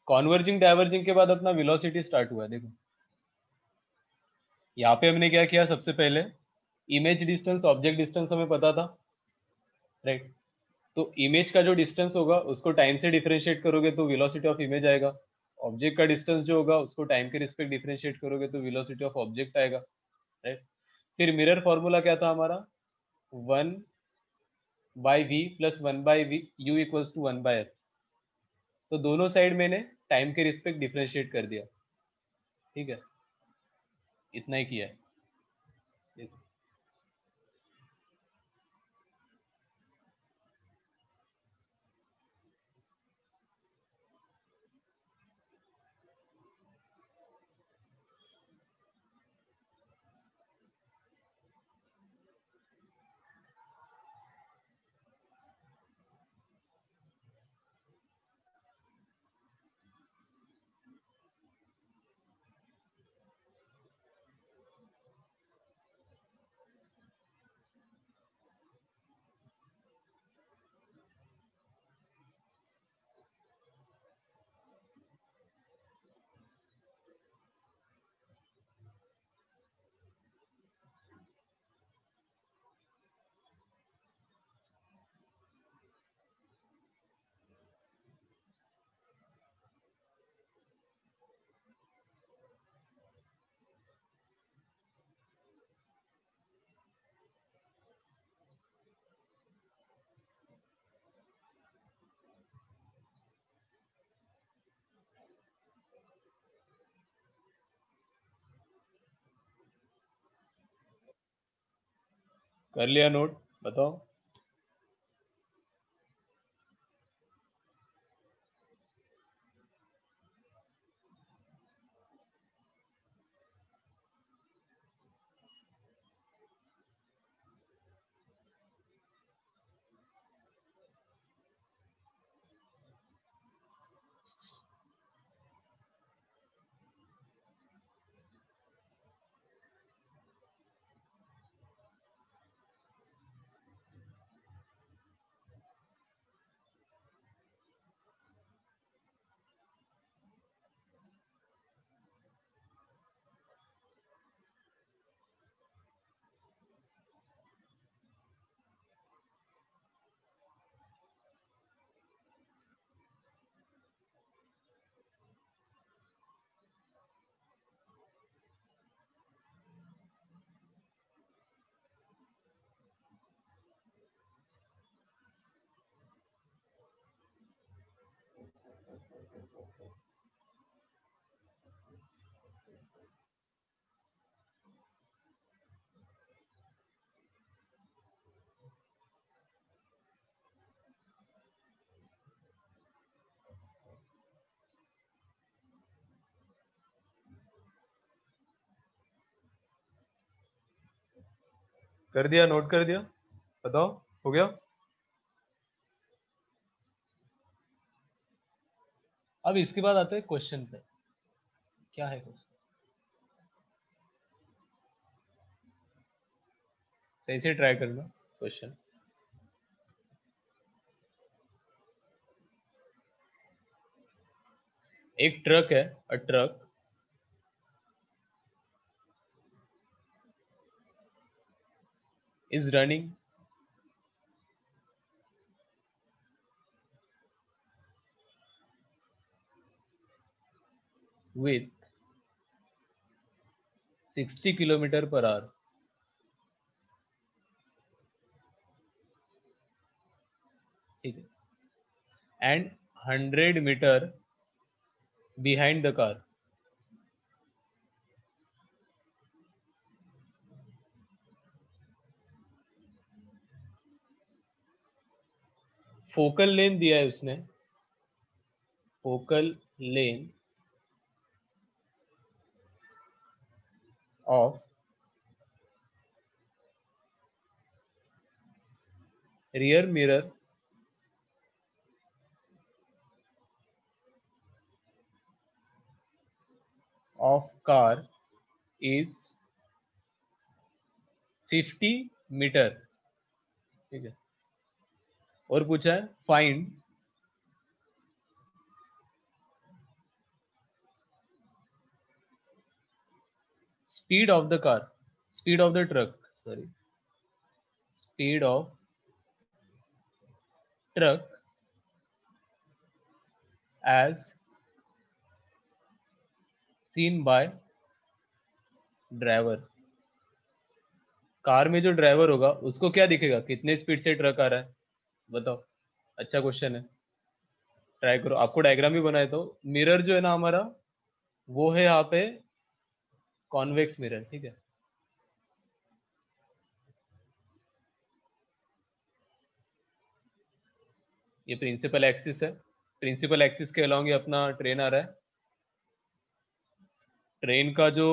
[SPEAKER 1] कॉन्वर्जिंग डाइवर्जिंग के बाद अपना वेलोसिटी स्टार्ट हुआ है। देखो यहाँ पे हमने क्या किया, सबसे पहले इमेज डिस्टेंस ऑब्जेक्ट डिस्टेंस हमें पता था, राइट। तो इमेज का जो डिस्टेंस होगा उसको टाइम से डिफरेंशिएट करोगे तो वेलोसिटी ऑफ इमेज आएगा, ऑब्जेक्ट का डिस्टेंस जो होगा उसको टाइम के रिस्पेक्ट डिफरेंशिएट करोगे तो वेलोसिटी ऑफ ऑब्जेक्ट आएगा, राइट। फिर मिरर फॉर्मूला क्या था हमारा, 1/v plus 1/u equals to 1/f। तो दोनों साइड मैंने टाइम के रिस्पेक्ट डिफरेंशिएट कर दिया, ठीक है, इतना ही किया है। देखो कर लिया नोट, बताओ। कर दिया, नोट कर दिया, बताओ, हो गया। अब इसके बाद आते हैं क्वेश्चन पे, क्या है क्वेश्चन, सही से ट्राई करना क्वेश्चन। एक ट्रक है, a truck is running with 60 kilometre per hour, ठीक है, and 100 metre behind the car. Focal length दिया है उसने, focal length of rear mirror of car is 50 metre, ठीक है। और पूछा है find speed of the car, speed of the truck, sorry, speed of truck as seen by driver. Car में जो ड्राइवर होगा उसको क्या दिखेगा, कितने स्पीड से ट्रक आ रहा है, बताओ। अच्छा क्वेश्चन है, ट्राई करो। आपको डायग्राम भी बनाए तो मिरर जो है ना हमारा, वो है यहाँ पे कॉन्वेक्स मिरर, ठीक है। ये प्रिंसिपल एक्सिस है, प्रिंसिपल एक्सिस के अलॉन्ग ये अपना ट्रेन आ रहा है। ट्रेन का जो,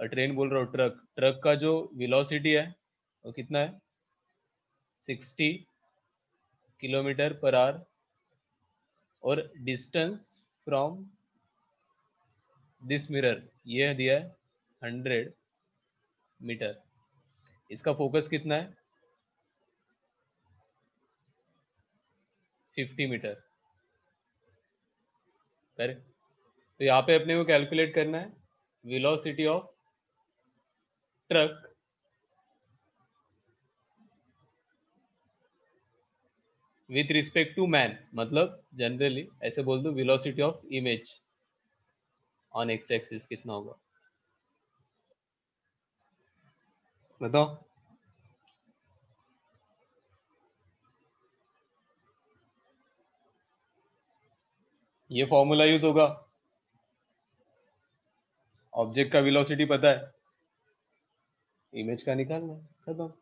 [SPEAKER 1] ट्रेन बोल रहा हूँ, ट्रक, ट्रक का जो वेलोसिटी है वो कितना है, 60 किलोमीटर पर आवर, और डिस्टेंस फ्रॉम दिस मिरर ये दिया है 100 मीटर। इसका फोकस कितना है, 50 मीटर, करेक्ट। तो यहाँ पे अपने को कैलकुलेट करना है velocity of truck with respect to man, मतलब जनरली ऐसे बोल दो, velocity of image on X axis कितना होगा, बताओ। ये फॉर्मूला यूज होगा, ऑब्जेक्ट का वेलोसिटी पता है, इमेज का निकालना है, खत्म।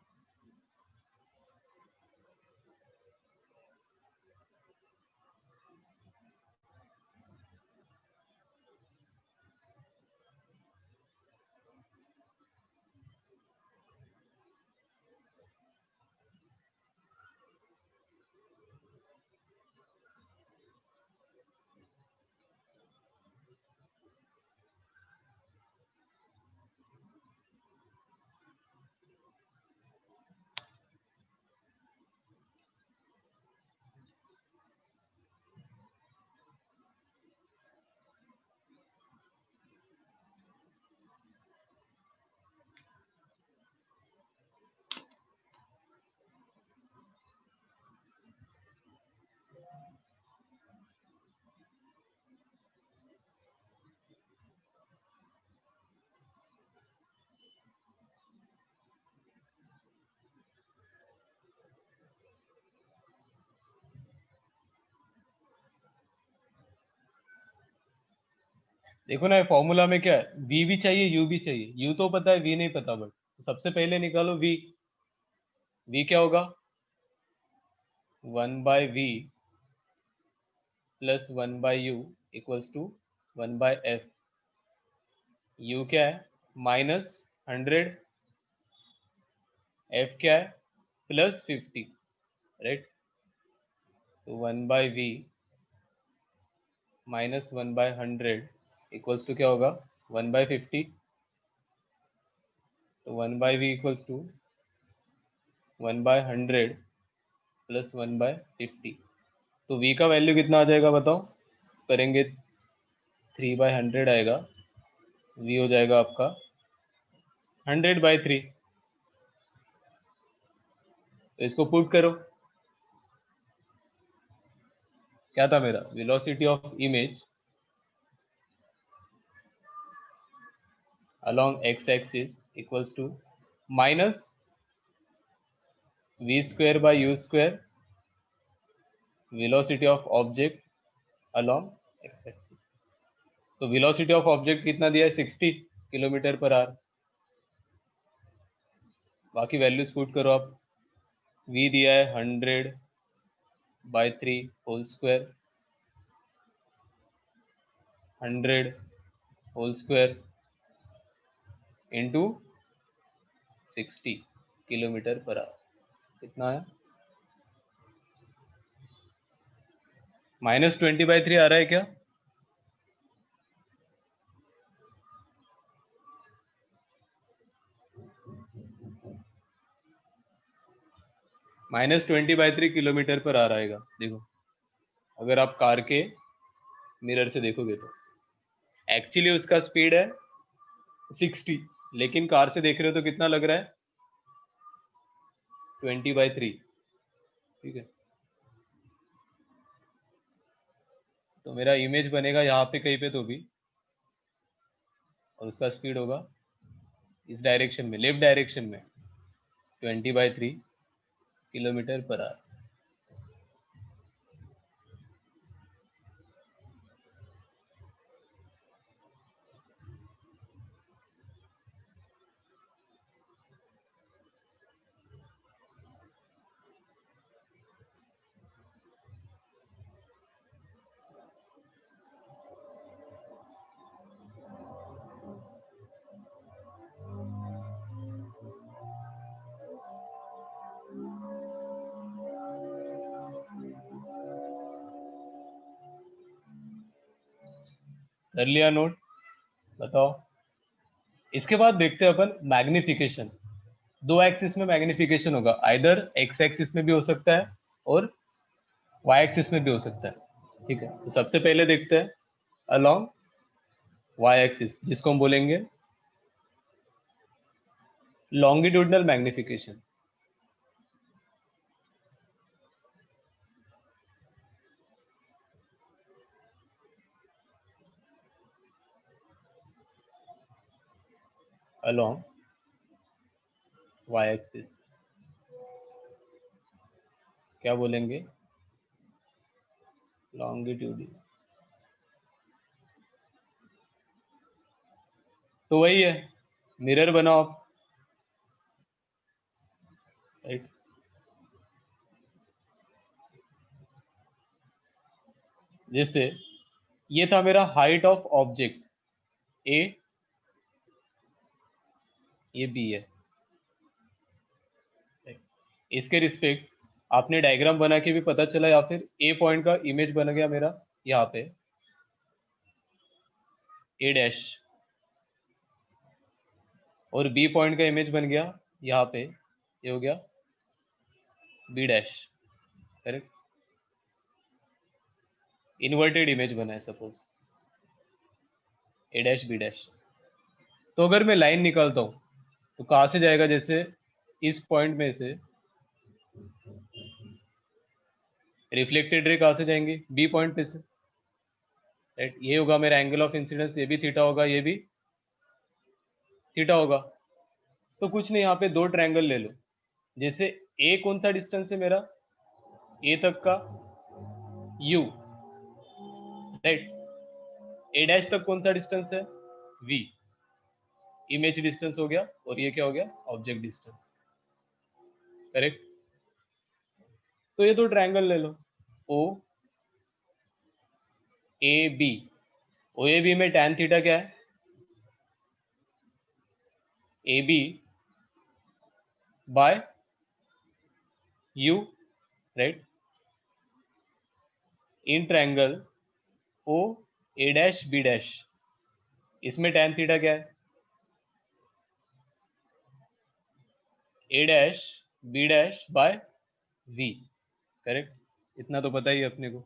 [SPEAKER 1] देखो ना, फॉर्मूला में क्या है, v भी चाहिए u भी चाहिए। u तो पता है, v नहीं पता, बट सबसे पहले निकालो v। v क्या होगा, 1/v plus 1/u equals to 1/f। u क्या है, -100, f क्या है, +50, राइट। तो 1/v माइनस 1/100 इक्वल्स टू क्या होगा, 1/50। तो 1/v इक्वल्स टू 1/100 प्लस 1/50। तो v का वैल्यू कितना आ जाएगा बताओ, करेंगे 3/100 आएगा, v हो जाएगा आपका 100/3। तो इसको पुट करो, क्या था मेरा, velocity of image along x axis equals to minus v square by u square velocity of object along x axis। तो velocity of object कितना दिया है 60 किलोमीटर पर आवर। बाकी वैल्यूज पुट करो आप। v दिया है 100/3 whole square, 100 whole square into 60 kilometre per hour कितना है -20/3 आ रहा है क्या? -20/3 किलोमीटर पर आ रहेगा। देखो अगर आप कार के मिरर से देखोगे तो एक्चुअली उसका स्पीड है 60, लेकिन कार से देख रहे हो तो कितना लग रहा है 20/3। ठीक है, तो मेरा इमेज बनेगा यहाँ पे कहीं पे तो भी, और उसका स्पीड होगा इस डायरेक्शन में, लेफ्ट डायरेक्शन में 20/3 किलोमीटर पर आवर। कर लिया नोट? बताओ। इसके बाद देखते हैं अपन मैग्निफिकेशन। दो एक्सिस में मैग्निफिकेशन होगा, आइदर एक्स एक्सिस में भी हो सकता है और वाई एक्सिस में भी हो सकता है। ठीक है, तो सबसे पहले देखते हैं अलोंग वाई एक्सिस, जिसको हम बोलेंगे longitudinal magnification. Along Y axis क्या बोलेंगे? लॉन्गिट्यूड। तो वही है, मिरर बनाओ आप, राइट। जैसे ये था मेरा हाइट ऑफ ऑब्जेक्ट ए, ये बी है। इसके रिस्पेक्ट आपने डायग्राम बना के भी पता चला, या फिर ए पॉइंट का इमेज बन गया मेरा यहाँ पे ए डैश, और बी पॉइंट का इमेज बन गया यहाँ पे, ये हो गया B dash. Correct, inverted image बना है suppose A dash B dash. तो अगर मैं लाइन निकालता हूँ तो कहाँ से जाएगा? जैसे इस पॉइंट में से रिफ्लेक्टेड रे कहाँ से जाएंगे? बी पॉइंट पे से, राइट। ये होगा मेरा एंगल ऑफ इंसिडेंस, ये भी थीटा होगा, ये भी थीटा होगा। तो कुछ नहीं, यहाँ पे दो ट्रायंगल ले लो। जैसे ए कौन सा डिस्टेंस है मेरा ए तक का? You, right. ए डैश तक कौन सा डिस्टेंस है? वी, इमेज डिस्टेंस हो गया, और ये क्या हो गया? Object distance. करेक्ट। तो ये दो ट्रायंगल ले लो, O A B. O A B में tan थीटा क्या है? A B by u, right. In triangle O A dash B dash, इसमें tan थीटा क्या है? A dash B dash by v. Correct, इतना तो पता ही है अपने को।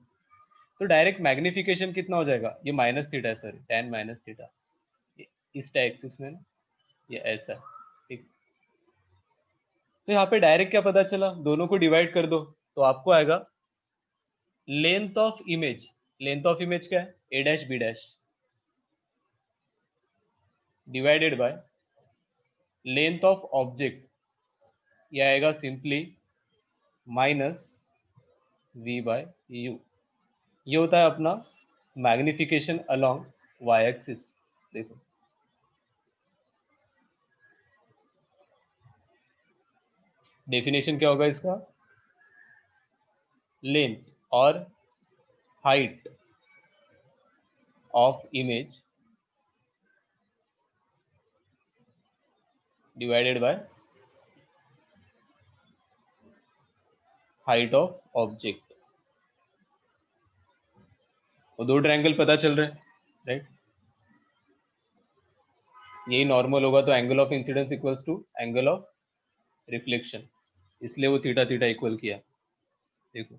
[SPEAKER 1] तो डायरेक्ट मैग्निफिकेशन कितना हो जाएगा? ये माइनस थीटा है, सॉरी, tan माइनस थीटा, इस एक्सिस में ना, ये ऐसा। ठीक, तो यहाँ पे डायरेक्ट क्या पता चला? दोनों को डिवाइड कर दो तो आपको आएगा length of image. Length of image क्या है? A dash B dash. Divided by length of object, ये आएगा simply minus v by u. ये होता है अपना मैग्निफिकेशन अलोंग y एक्सिस। देखो डेफिनेशन क्या होगा इसका, लेंथ और height of image divided by height of object. वो दो ट्रायंगल पता चल रहे हैं, राइट। यही नॉर्मल होगा तो angle of incidence equals to angle of reflection, इसलिए वो थीटा थीटा इक्वल किया। देखो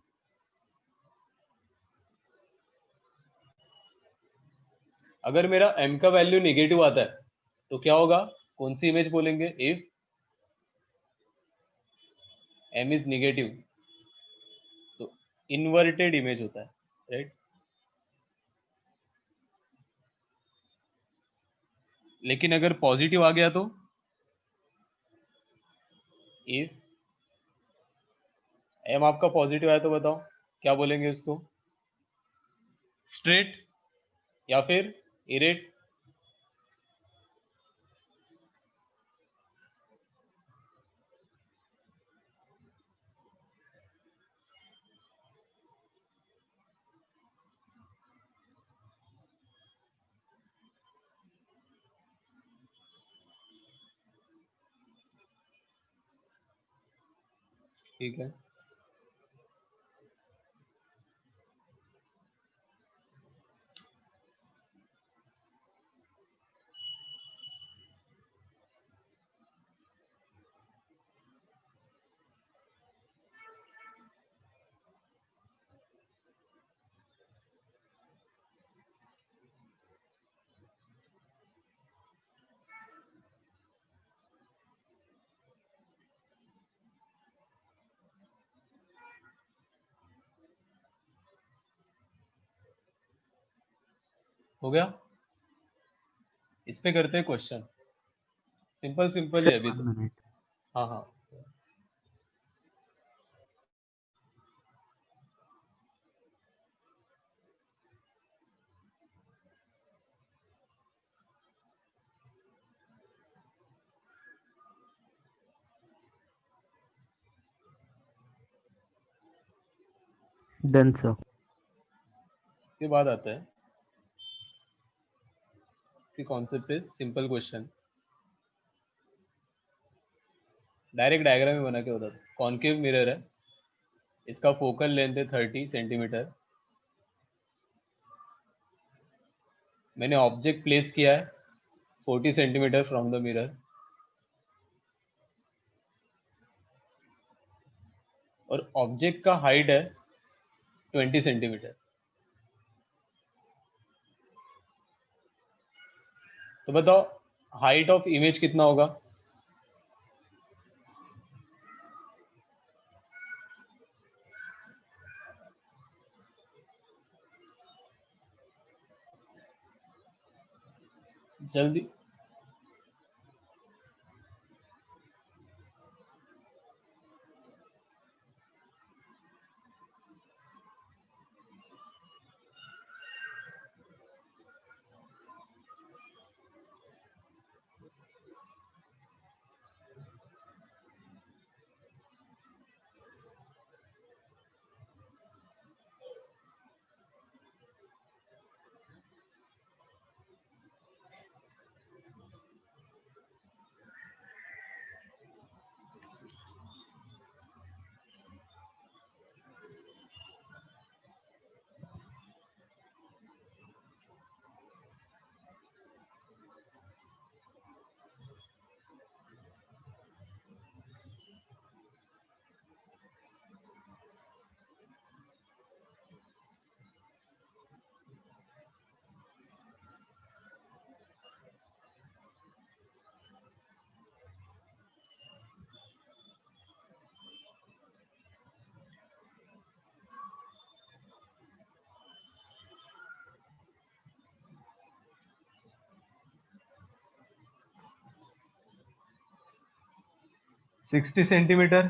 [SPEAKER 1] अगर मेरा m का वैल्यू नेगेटिव आता है तो क्या होगा, कौन सी इमेज बोलेंगे, इफ m इज नेगेटिव तो इन्वर्टेड इमेज होता है, राइट। लेकिन अगर पॉजिटिव आ गया तो इफ m आपका पॉजिटिव आया तो बताओ क्या बोलेंगे उसको, स्ट्रेट या फिर इरेट। ठीक है, हो गया। इस पे करते हैं क्वेश्चन, सिंपल सिंपल ही है अभी
[SPEAKER 2] 1
[SPEAKER 1] तो।
[SPEAKER 2] मिनट।
[SPEAKER 1] हाँ हाँ,
[SPEAKER 2] डन सर।
[SPEAKER 1] इसके बाद आता है कॉन्सेप्ट पे सिंपल क्वेश्चन, डायरेक्ट डायग्राम में बना के बता दो। कॉन्केव मिरर है, इसका फोकल लेंथ है 30 सेंटीमीटर। मैंने ऑब्जेक्ट प्लेस किया है 40 सेंटीमीटर फ्रॉम द मिरर, और ऑब्जेक्ट का हाइट है 20 सेंटीमीटर। तो बताओ हाइट ऑफ इमेज कितना होगा। जल्दी, 60 सेंटीमीटर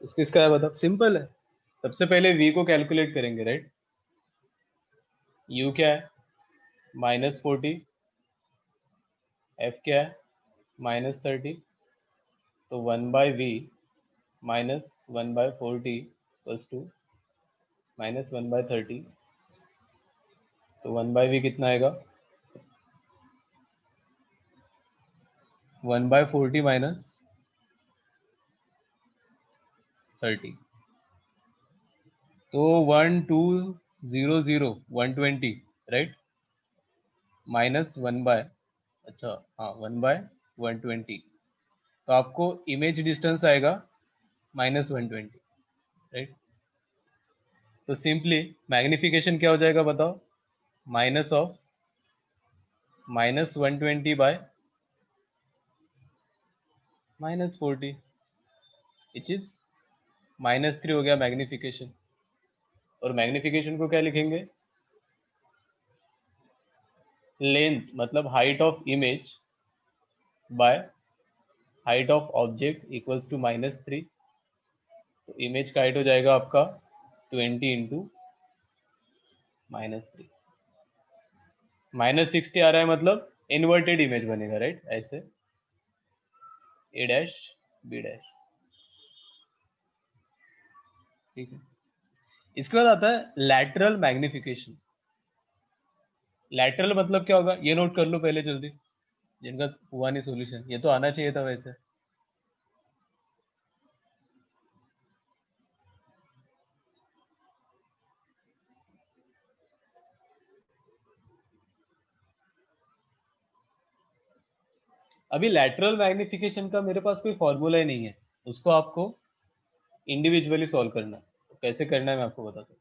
[SPEAKER 1] किसका है बताओ, सिंपल है। सबसे पहले v को कैलकुलेट करेंगे, राइट। u क्या है -40, f क्या है -30, तो 1/v -1/40 प्लस 2 -1/30, तो 1/v कितना आएगा 1/40 -30, तो 1200 120, राइट, -1/, अच्छा हाँ 1/120, तो आपको इमेज डिस्टेंस आएगा -120, राइट। तो सिंपली मैग्निफिकेशन क्या हो जाएगा बताओ, minus of -120 by -40, which is -3 हो गया मैग्निफिकेशन। और मैग्निफिकेशन को क्या लिखेंगे, लेंथ मतलब height of image by height of object equals to -3, तो इमेज का हाइट हो जाएगा आपका 20 इंटू -3, -60 आ रहा है मतलब इन्वर्टेड इमेज बनेगा, राइट, ऐसे a डैश b डैश, ठीक है। इसके बाद आता है लैटरल मैग्निफिकेशन। लैटरल मतलब क्या होगा ये नोट कर लो पहले जल्दी, जिनका हुआ नहीं सॉल्यूशन, ये तो आना चाहिए था वैसे। अभी लैटरल मैग्निफिकेशन का मेरे पास कोई फॉर्मूला ही नहीं है, उसको आपको इंडिविजुअली सॉल्व करना है। तो कैसे करना है मैं आपको बताता हूँ।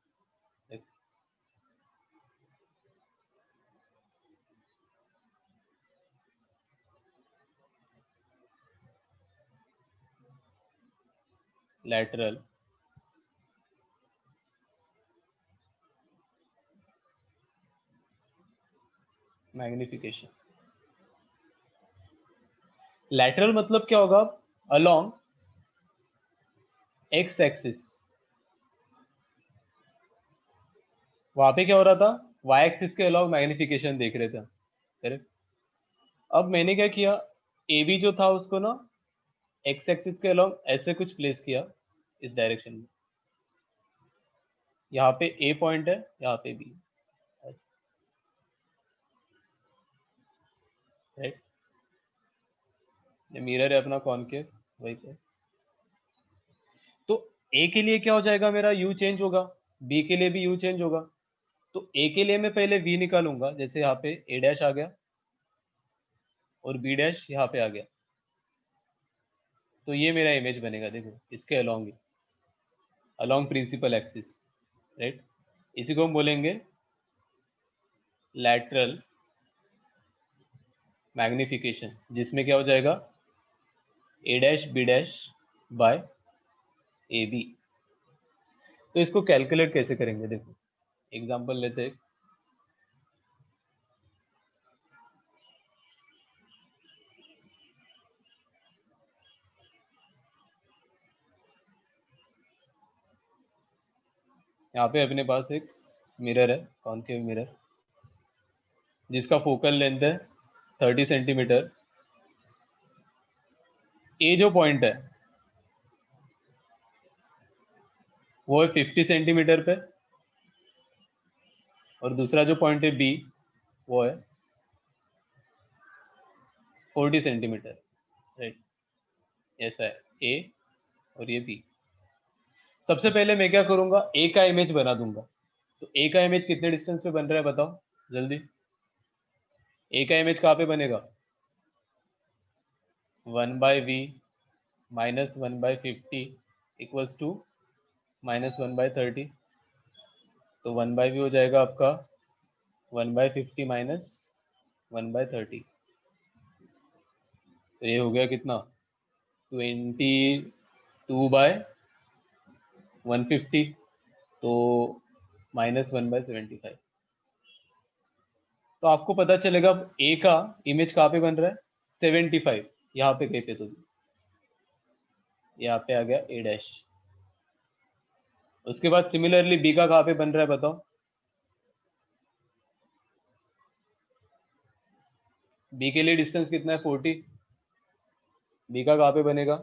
[SPEAKER 1] लैटरल मैग्निफिकेशन, लैटरल मतलब क्या होगा, अलोंग एक्स एक्सिस, वहां पे क्या हो रहा था, वाई एक्सिस के अलावा मैग्निफिकेशन देख रहे थे, करेक्ट। अब मैंने क्या किया, ए बी जो था उसको ना एक्स एक्सिस के अलावा ऐसे कुछ प्लेस किया इस डायरेक्शन में, यहाँ पे ए पॉइंट है, यहाँ पे बी, राइट। ये मिरर है अपना कॉनकेव, वही पे। तो ए के लिए क्या हो जाएगा, मेरा यू चेंज होगा, बी के लिए भी यू चेंज होगा। तो ए के लिए मैं पहले वी निकालूंगा, जैसे यहाँ पे ए डैश आ गया और बी डैश यहाँ पे आ गया, तो ये मेरा इमेज बनेगा, देखो इसके along, along principal axis, right. इसी को हम बोलेंगे लैटरल मैग्निफिकेशन, जिसमें क्या हो जाएगा A dash B dash by A B. तो इसको कैलकुलेट कैसे करेंगे, देखो एग्जांपल लेते हैं। यहाँ पे अपने पास एक मिरर है, कॉनकेव मिरर, जिसका फोकल लेंथ है 30 सेंटीमीटर। ए जो पॉइंट है वो है 50 सेंटीमीटर पे, और दूसरा जो पॉइंट है बी वो है 40 सेंटीमीटर, राइट। ऐसा है ए और ये बी। सबसे पहले मैं क्या करूंगा, ए का इमेज बना दूंगा। तो ए का इमेज कितने डिस्टेंस पे बन रहा है बताओ जल्दी, ए का इमेज कहाँ पे बनेगा, 1/v -1/50 इक्वल्स टू -1/30, तो 1/v हो जाएगा आपका 1/50 -1/30, तो ये हो गया कितना 22/150, तो -1/75। तो आपको पता चलेगा ए का इमेज कहाँ पे बन रहा है 75, यहाँ पे कहीं पे तो यहाँ पे आ गया ए डैश। उसके बाद सिमिलरली बी का कहाँ पे बन रहा है बताओ? बी के लिए डिस्टेंस कितना है? 40। बी का कहाँ पे बनेगा?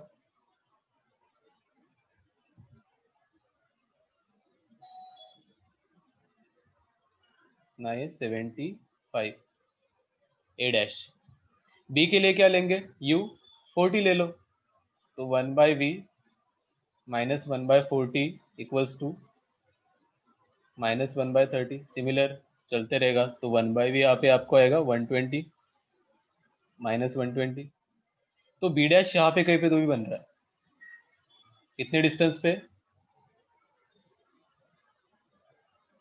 [SPEAKER 1] ना ये 75 ए डैश। बी के लिए क्या लेंगे? u 40 ले लो, तो 1/v minus 1/40 equals to -1/30। Similar चलते रहेगा, तो 1/v यहाँ पे आपको आएगा 120 -120। तो बी डैश यहाँ पे कहीं पे तो भी बन रहा है। कितने डिस्टेंस पे?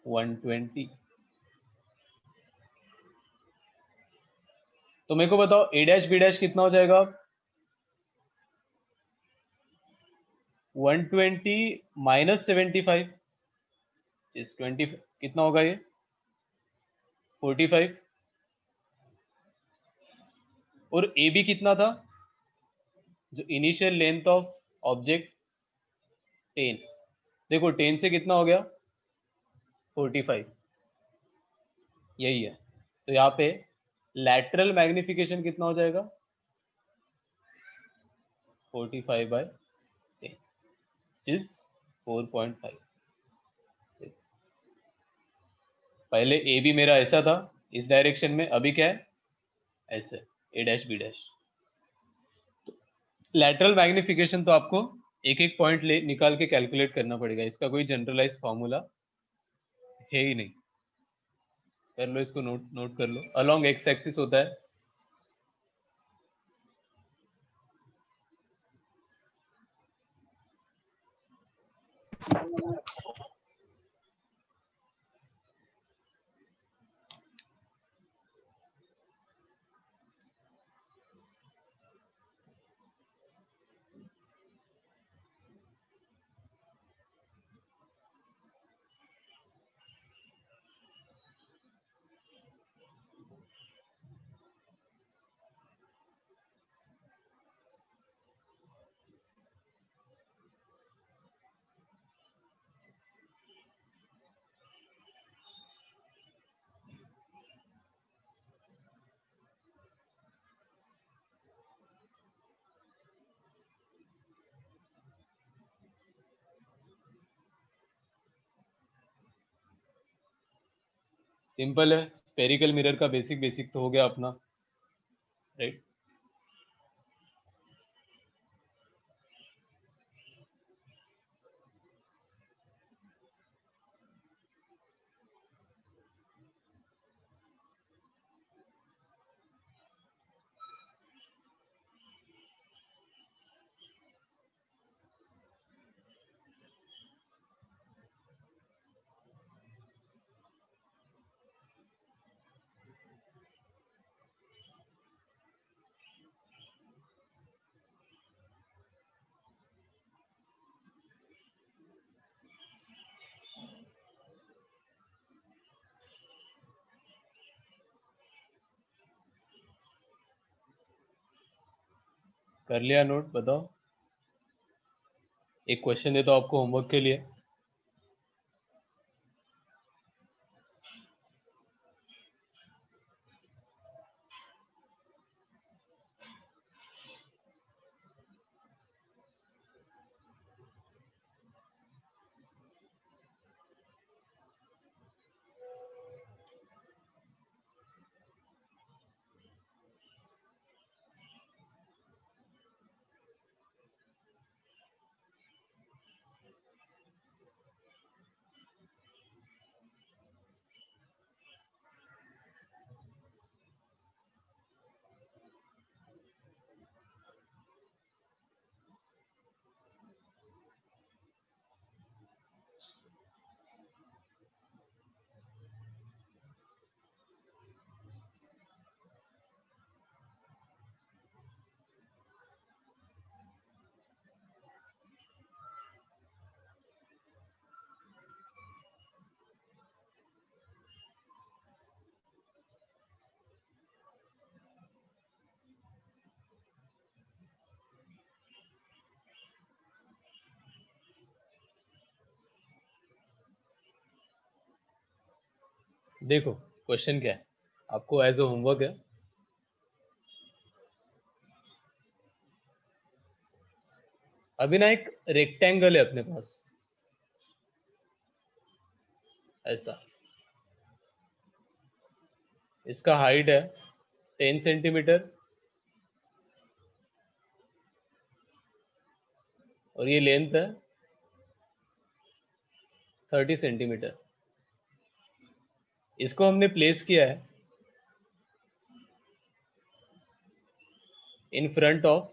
[SPEAKER 1] 120। तो मेरे को बताओ ए डैश बी डैश कितना हो जाएगा? 120 -75 इस 20 कितना होगा ये? 45। और ए बी कितना था? जो इनिशियल लेंथ ऑफ ऑब्जेक्ट 10। देखो 10 से कितना हो गया? 45। यही है। तो यहाँ पे लैटरल मैग्निफिकेशन कितना हो जाएगा? 45/10 इज 4.5। पहले ए बी मेरा ऐसा था इस डायरेक्शन में, अभी क्या है? ऐसे A dash B dash. Lateral magnification तो आपको एक एक पॉइंट ले निकाल के कैलकुलेट करना पड़ेगा, इसका कोई जनरलाइज फॉर्मूला है ही नहीं। कर लो इसको, नोट नोट कर लो। अलोंग एक्स एक्सिस होता है सिंपल है। स्पेरिकल मिरर का बेसिक बेसिक तो हो गया अपना, राइट? कर लिया नोट? बताओ। एक क्वेश्चन देता हूं आपको होमवर्क के लिए। देखो क्वेश्चन क्या है, आपको एज अ होमवर्क है, अभी ना एक रेक्टेंगल है अपने पास ऐसा, इसका हाइट है 10 सेंटीमीटर और ये लेंथ है 30 सेंटीमीटर। इसको हमने प्लेस किया है in front of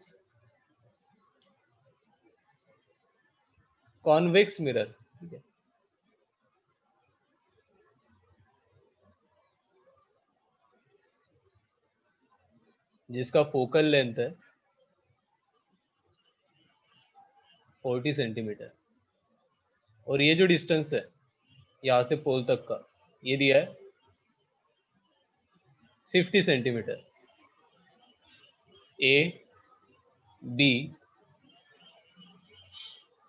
[SPEAKER 1] convex mirror, ठीक है। जिसका फोकल लेंथ है 40 सेंटीमीटर और ये जो डिस्टेंस है यहां से पोल तक का ये दिया है 50 centimetre. A B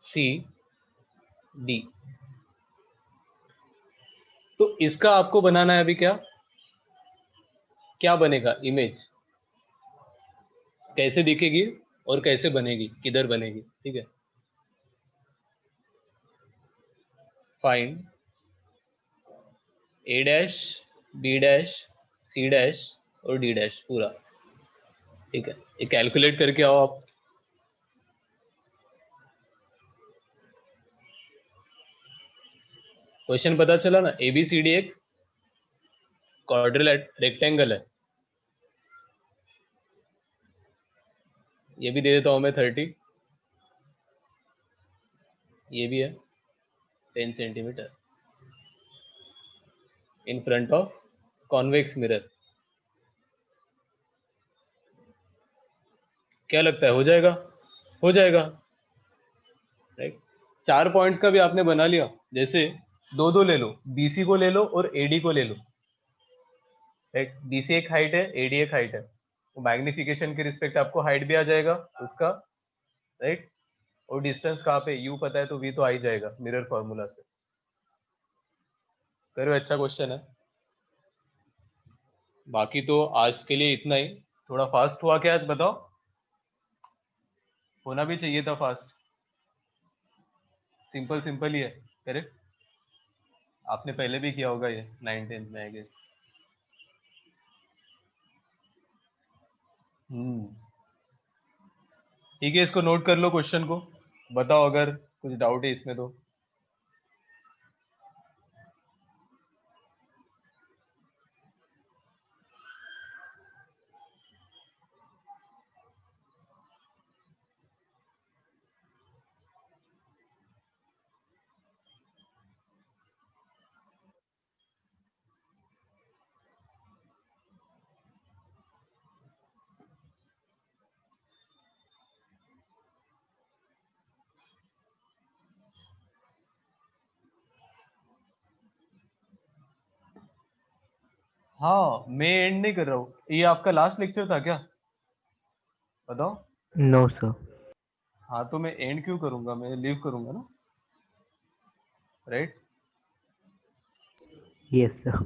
[SPEAKER 1] C D, तो इसका आपको बनाना है अभी क्या क्या बनेगा, इमेज कैसे दिखेगी और कैसे बनेगी, किधर बनेगी, ठीक है। Find A dash B dash C dash और डी डैश पूरा, ठीक है। ये कैलकुलेट करके आओ आप। क्वेश्चन पता चला ना, एबीसीडी एक क्वाड्रिलेट रेक्टेंगल है, ये भी दे देता हूं मैं 30, ये भी है 10 centimetre in front of convex mirror. क्या लगता है हो जाएगा? हो जाएगा, राइट। 4 पॉइंट्स का भी आपने बना लिया, जैसे दो दो ले लो, बीसी को ले लो और एडी को ले लो, राइट। बीसी एक हाइट है, एडी एक हाइट है, तो मैग्निफिकेशन के रिस्पेक्ट आपको हाइट भी आ जाएगा उसका, राइट। और डिस्टेंस कहाँ पे, यू पता है तो वी तो आ ही जाएगा मिरर फॉर्मूला से। करो, अच्छा क्वेश्चन है। बाकी तो आज के लिए इतना ही। थोड़ा फास्ट हुआ क्या आज, बताओ? होना भी चाहिए था फास्ट, सिंपल सिंपल ही है, करेक्ट। आपने पहले भी किया होगा ये 9th-10th में, आई गेस। ठीक है, इसको नोट कर लो क्वेश्चन को, बताओ अगर कुछ डाउट है इसमें तो। हाँ, मैं एंड नहीं कर रहा हूँ, ये आपका लास्ट लेक्चर था क्या, बताओ?
[SPEAKER 2] No sir.
[SPEAKER 1] हाँ तो मैं एंड क्यों करूंगा, मैं लीव करूंगा ना, राइट।
[SPEAKER 2] Yes sir.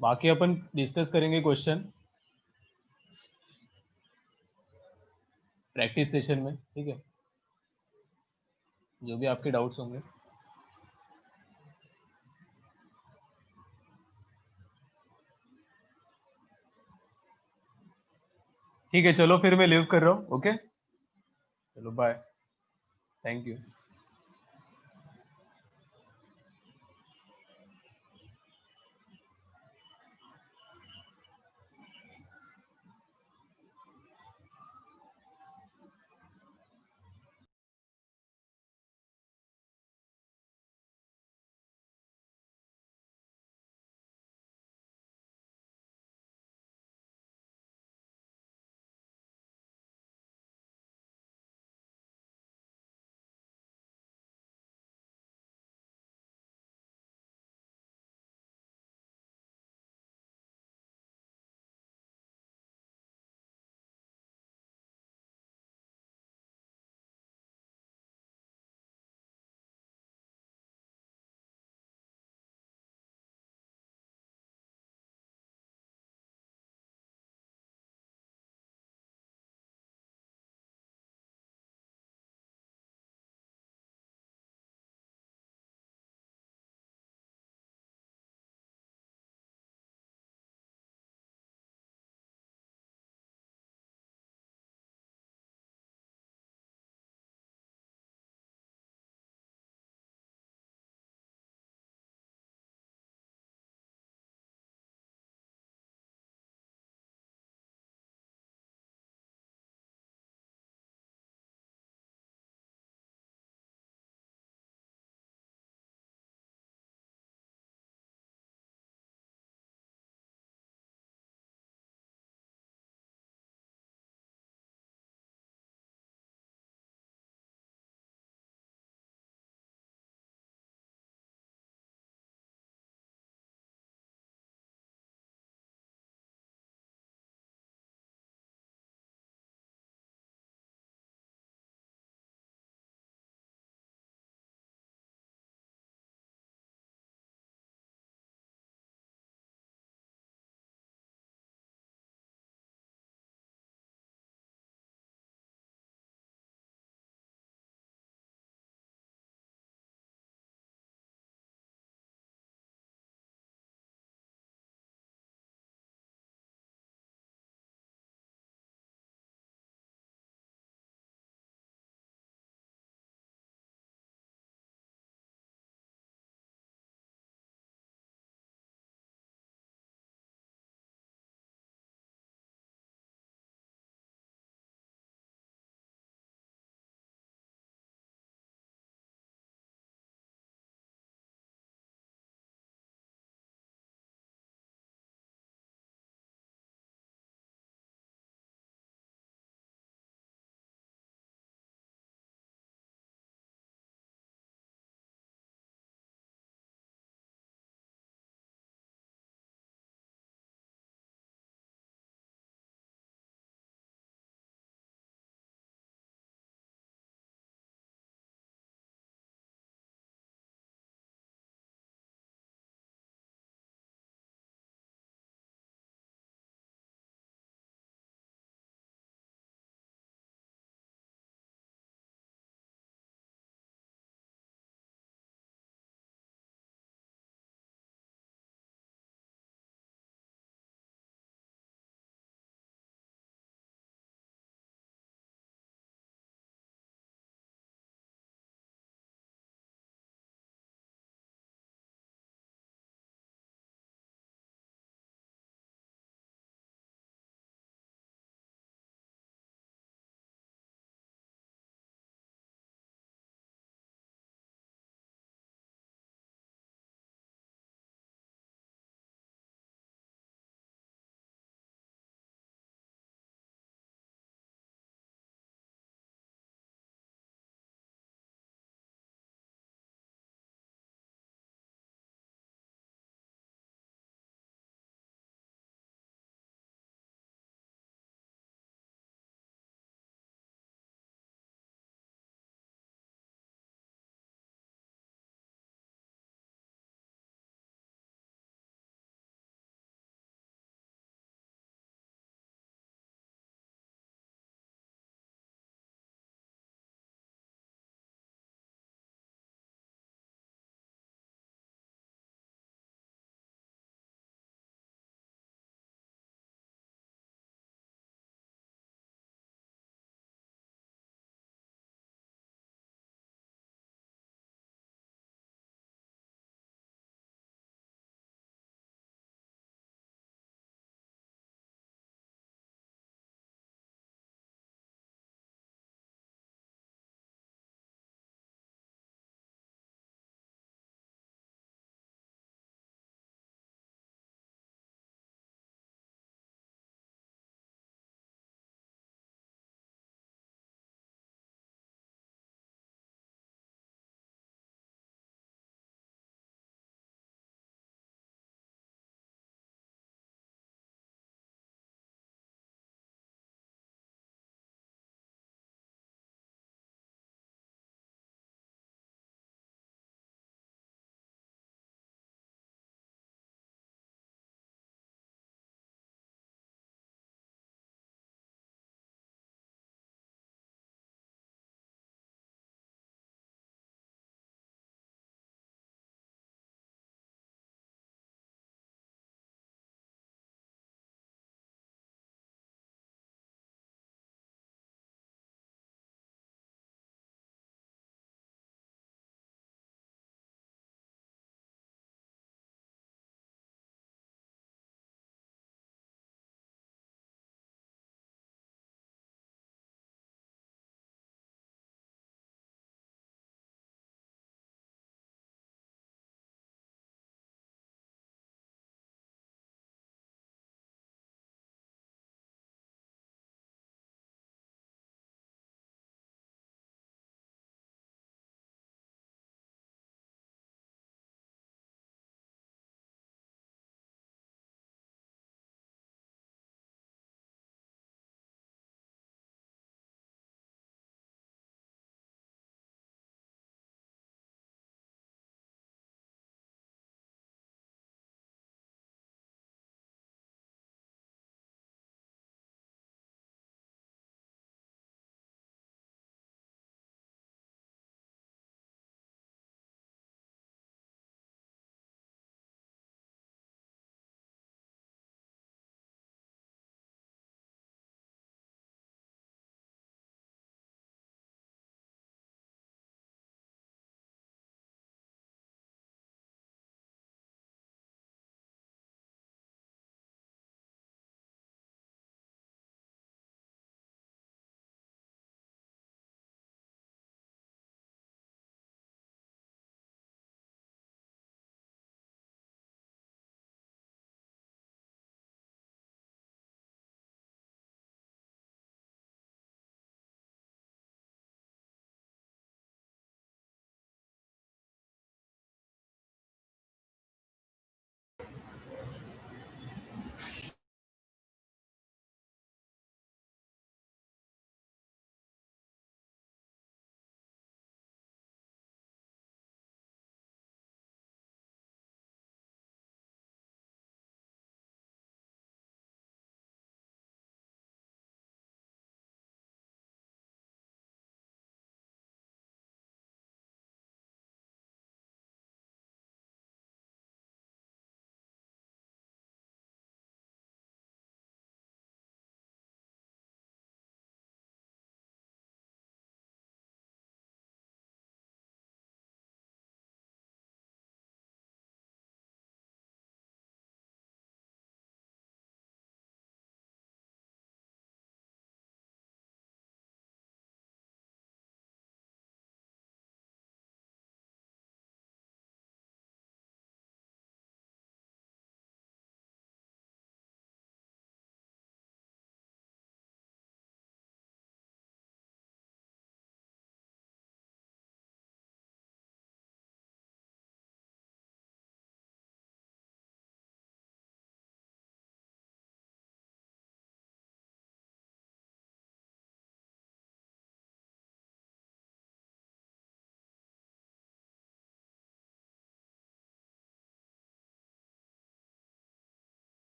[SPEAKER 1] बाकी अपन डिस्कस करेंगे क्वेश्चन प्रैक्टिस सेशन में, ठीक है, जो भी आपके डाउट्स होंगे। ठीक है, चलो फिर मैं लीव कर रहा हूँ, ओके, चलो बाय, थैंक यू।